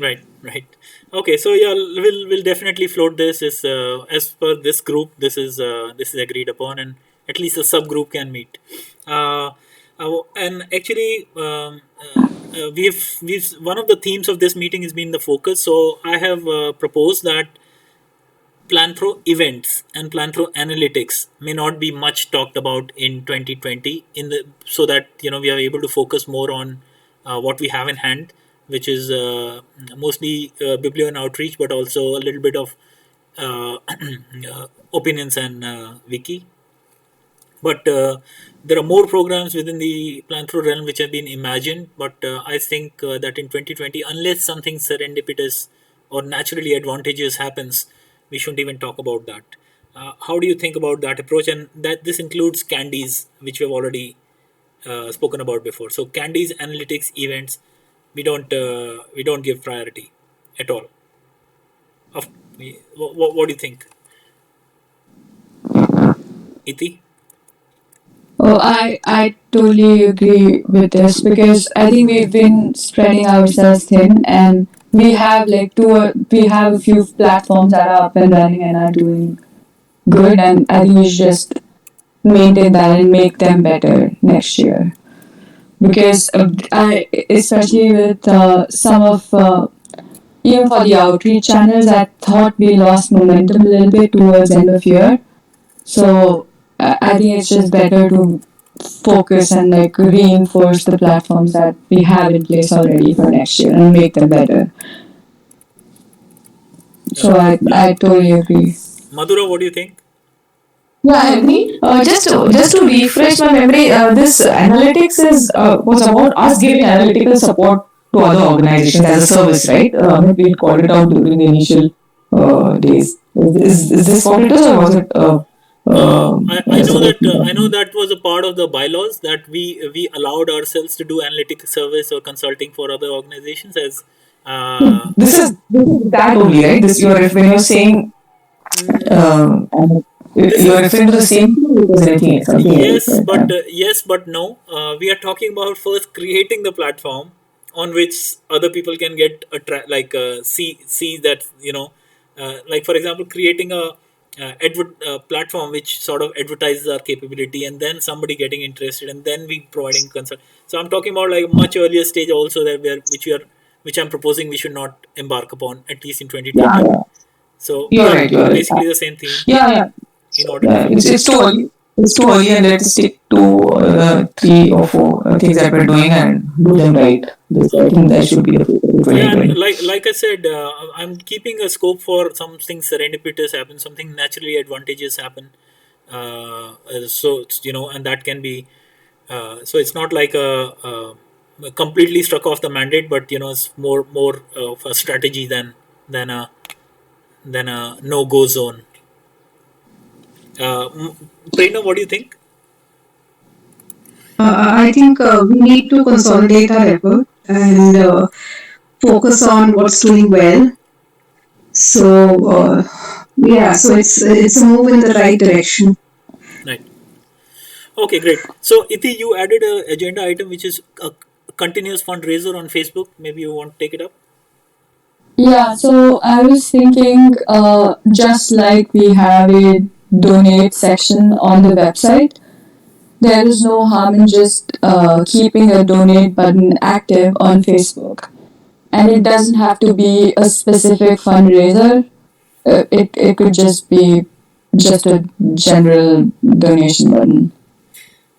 Right, right. Okay, so yeah, we'll definitely float this. Is as per this group, this is agreed upon, and at least a subgroup can meet. And actually, we've one of the themes of this meeting has been the focus. So I have proposed that planthro events and planthro analytics may not be much talked about in 2020 in the so that we are able to focus more on what we have in hand, which is mostly biblio and outreach, but also a little bit of opinions and wiki. But there are more programs within the planthro realm which have been imagined. But I think that in 2020, unless something serendipitous or naturally advantageous happens, we shouldn't even talk about that. How do you think about that approach? And that this includes candies, which we have already spoken about before. So candies, analytics, events, we don't give priority at all. Of, what do you think, Iti? I totally agree with this because I think we've been spreading ourselves thin, and we have a few platforms that are up and running and are doing good, and I think we should just maintain that and make them better next year. Because I, especially with some of even for the outreach channels, I thought we lost momentum a little bit towards end of year. So I think it's just better to focus and like reinforce the platforms that we have in place already for next year and make them better. So Yeah, I totally agree. Madhura, what do you think? Yeah, I agree. Just to refresh my memory, this analytics is was about us giving analytical support to other organizations as a service, right? We called it out during the initial days. Is this what it is, or was it I know supposed that to be I know something? that was a part of the bylaws that we allowed ourselves to do analytic service or consulting for other organizations as This is that only, right? This when you're saying mm, this you're is referring to the same thing, or it was anything something else, yes, right? but yes, but no. We are talking about first creating the platform on which other people can get see that like for example creating a platform which sort of advertises our capability, and then somebody getting interested, and then we providing consult. So I'm talking about like a much earlier stage also that which I'm proposing we should not embark upon at least in Yeah, 2020. yeah. So You're yeah, right. You're right. basically the same theme Yeah, yeah. in order to Yeah, focus. it's too early. It's too early, and let's stick to the 3 or 4 things that we're doing and do them right. I think that should be the focus in Yeah, and 2020. like I said, I'm keeping a scope for something serendipitous happen, something naturally advantageous happen. So and that can be. So it's not like a completely struck off the mandate, but it's more of a strategy than a no go zone. Prerna, what do you think? I think we need to consolidate our effort and focus on what's doing well. So yeah, so it's a move in the right direction. Right. Okay, great. So, Iti, you added a agenda item which is a continuous fundraiser on Facebook. Maybe you want to take it up. Yeah, so I was thinking, just like we have a donate section on the website, there is no harm in just keeping a donate button active on Facebook. And it doesn't have to be a specific fundraiser, it could just be just a general donation button.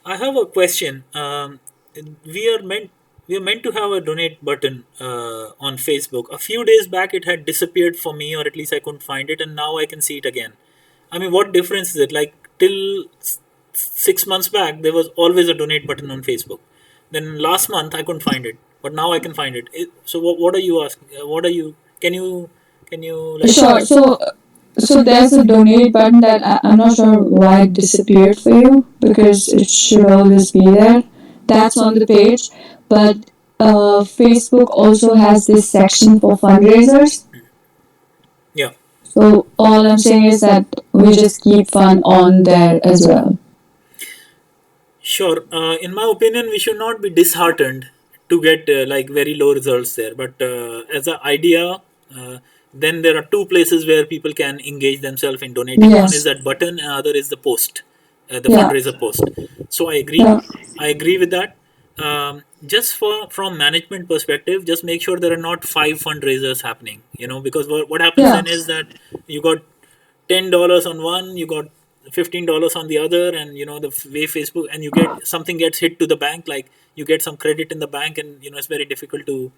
I have a question. We are meant we are meant to have a donate button on Facebook. A few days back, it had disappeared for me, or at least I couldn't find it, and now I can see it again. I mean, what difference is it? Like till 6 months back, there was always a donate button on Facebook. Then last month, I couldn't find it, but now I can find it. So what are you asking? What are you? Can you like? Sure. So there's a donate button that I'm not sure why it disappeared for you because it should always be there. That's on the page, but Facebook also has this section for fundraisers. Yeah. So all I'm saying is that we just keep fun on there as well. Sure. In my opinion, we should not be disheartened to get like very low results there. But as an idea, then there are two places where people can engage themselves in donating. One is Yes. that button, and other is the post, the Yeah. fundraiser post. So I agree. Yeah. I agree with that. Just for from management perspective, just make sure there are not five fundraisers happening. Because what happens Yeah. then is that you got $10 on one, you got $15 on the other, and the way Facebook, and you get something gets hit to the bank, like you get some credit in the bank, and it's very difficult to.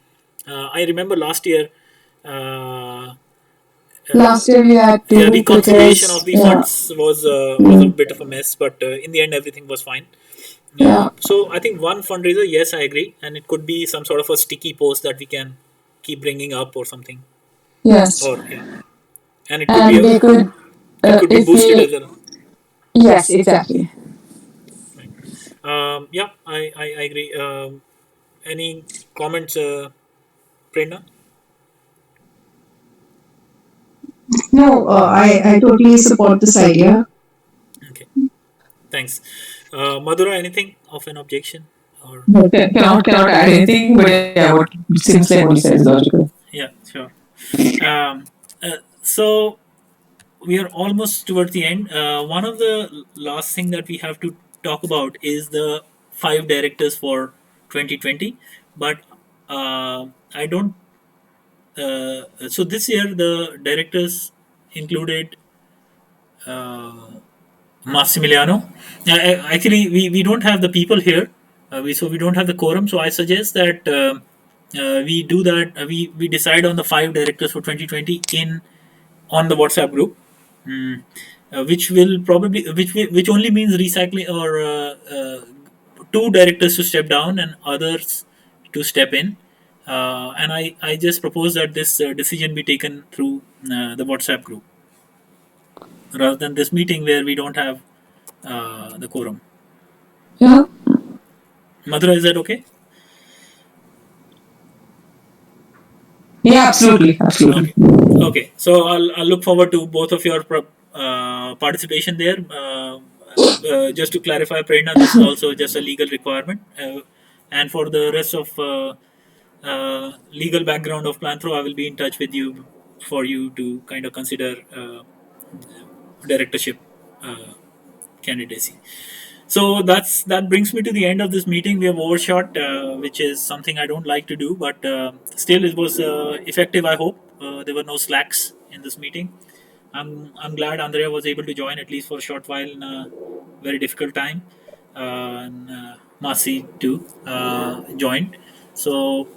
I remember last year. Uh, Last year we had yeah, to reconciliation of because the yeah. funds was a bit of a mess, but in the end everything was fine. Yeah. So I think one fundraiser, yes, I agree, and it could be some sort of a sticky post that we can keep bringing up or something, Yes. or yeah, and it could be And we could it could be if boosted we as well. yes, exactly. Yeah, I agree. Any comments, Prerna? No, I totally support this idea. Okay, thanks. Madhura, anything of an objection? Or No, cannot add anything, but yeah, what seems like what you said is logical. yeah, sure. So we are almost towards the end. One of the last thing that we have to talk about is the five directors for 2020. But I don't. So this year the directors included Massimiliano. Actually, we don't have the people here, so we don't have the quorum. So I suggest that we do that. We decide on the five directors for 2020 in on the WhatsApp group, which will probably which only means recycling or two directors to step down and others to step in. And I just propose that this decision be taken through the WhatsApp group rather than this meeting where we don't have the quorum. Yeah. Madhura, is that okay? Yeah, absolutely, Okay. absolutely. Okay. So I'll look forward to both of your participation there. Just to clarify, Prerna, this is also just a legal requirement. And for the rest of legal background of planthro, I will be in touch with you for you to kind of consider directorship uh, candidacy. So that brings me to the end of this meeting. We have overshot, which is something I don't like to do, but still it was effective. I hope there were no slacks in this meeting. I'm glad Andrea was able to join at least for a short while in a very difficult time, and Masi too joined. So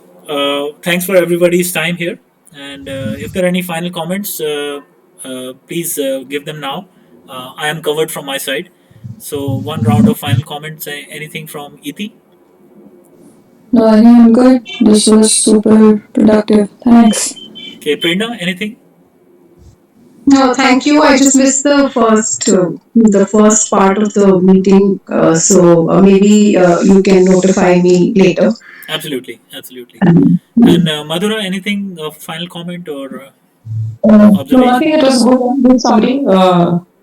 thanks for everybody's time here. And if there are any final comments, please give them now. I am covered from my side. So one round of final comments. Anything from Iti? No, I think I'm good. This was super productive. Thanks. Okay, Prerna, anything? No, thank you. I just missed the first part of the meeting. So maybe you can notify me later. Absolutely, absolutely. And Madhura, anything of final comment or No, nothing. observation? It was good. Good summary.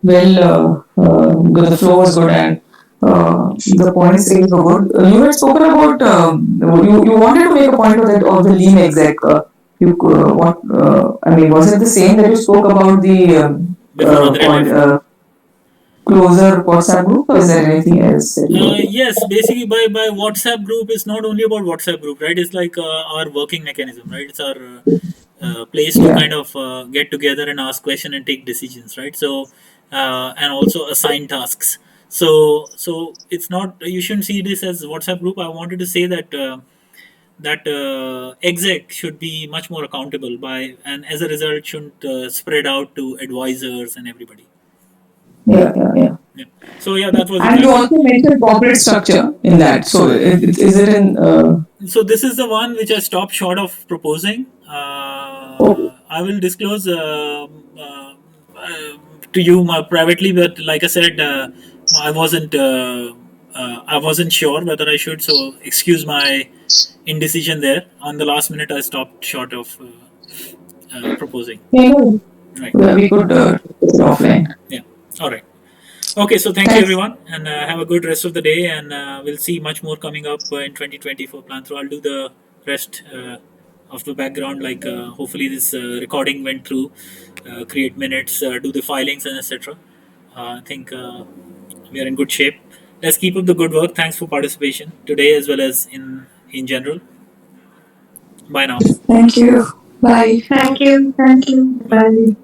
Well, the flow was good, and The points raised were good. You had spoken about you wanted to make a point of that of the lean exec. You what I mean, was it the same that you spoke about the before Andre point left. closer WhatsApp group, or is there anything else that you wanted? Yes, basically by WhatsApp group is not only about WhatsApp group, right? It's like our working mechanism, right? It's our place to Yeah, kind of get together and ask question and take decisions, right? So and also assign tasks. So it's not, you shouldn't see this as WhatsApp group. I wanted to say that exec should be much more accountable by, and as a result shouldn't spread out to advisors and everybody. yeah. Yeah. So yeah, that was And you exactly. also mentioned corporate structure in that. So is it in? So this is the one which I stopped short of proposing. Oh, I will disclose uh, to you privately, but like I said, I wasn't. I wasn't sure whether I should, so excuse my indecision there. On the last minute, I stopped short of proposing. yeah, no, Right. we could take it offline. Yeah. All right. Okay. So thank you Thanks. everyone, and have a good rest of the day. And we'll see much more coming up in 2020 for Planthro. I'll do the rest of the background. Like hopefully this recording went through. Create minutes, do the filings, and etc. I think we are in good shape. Let's keep up the good work. Thanks for participation today as well as in general. Bye now. Thank you. Bye. Thank you. Thank you. Bye. Bye.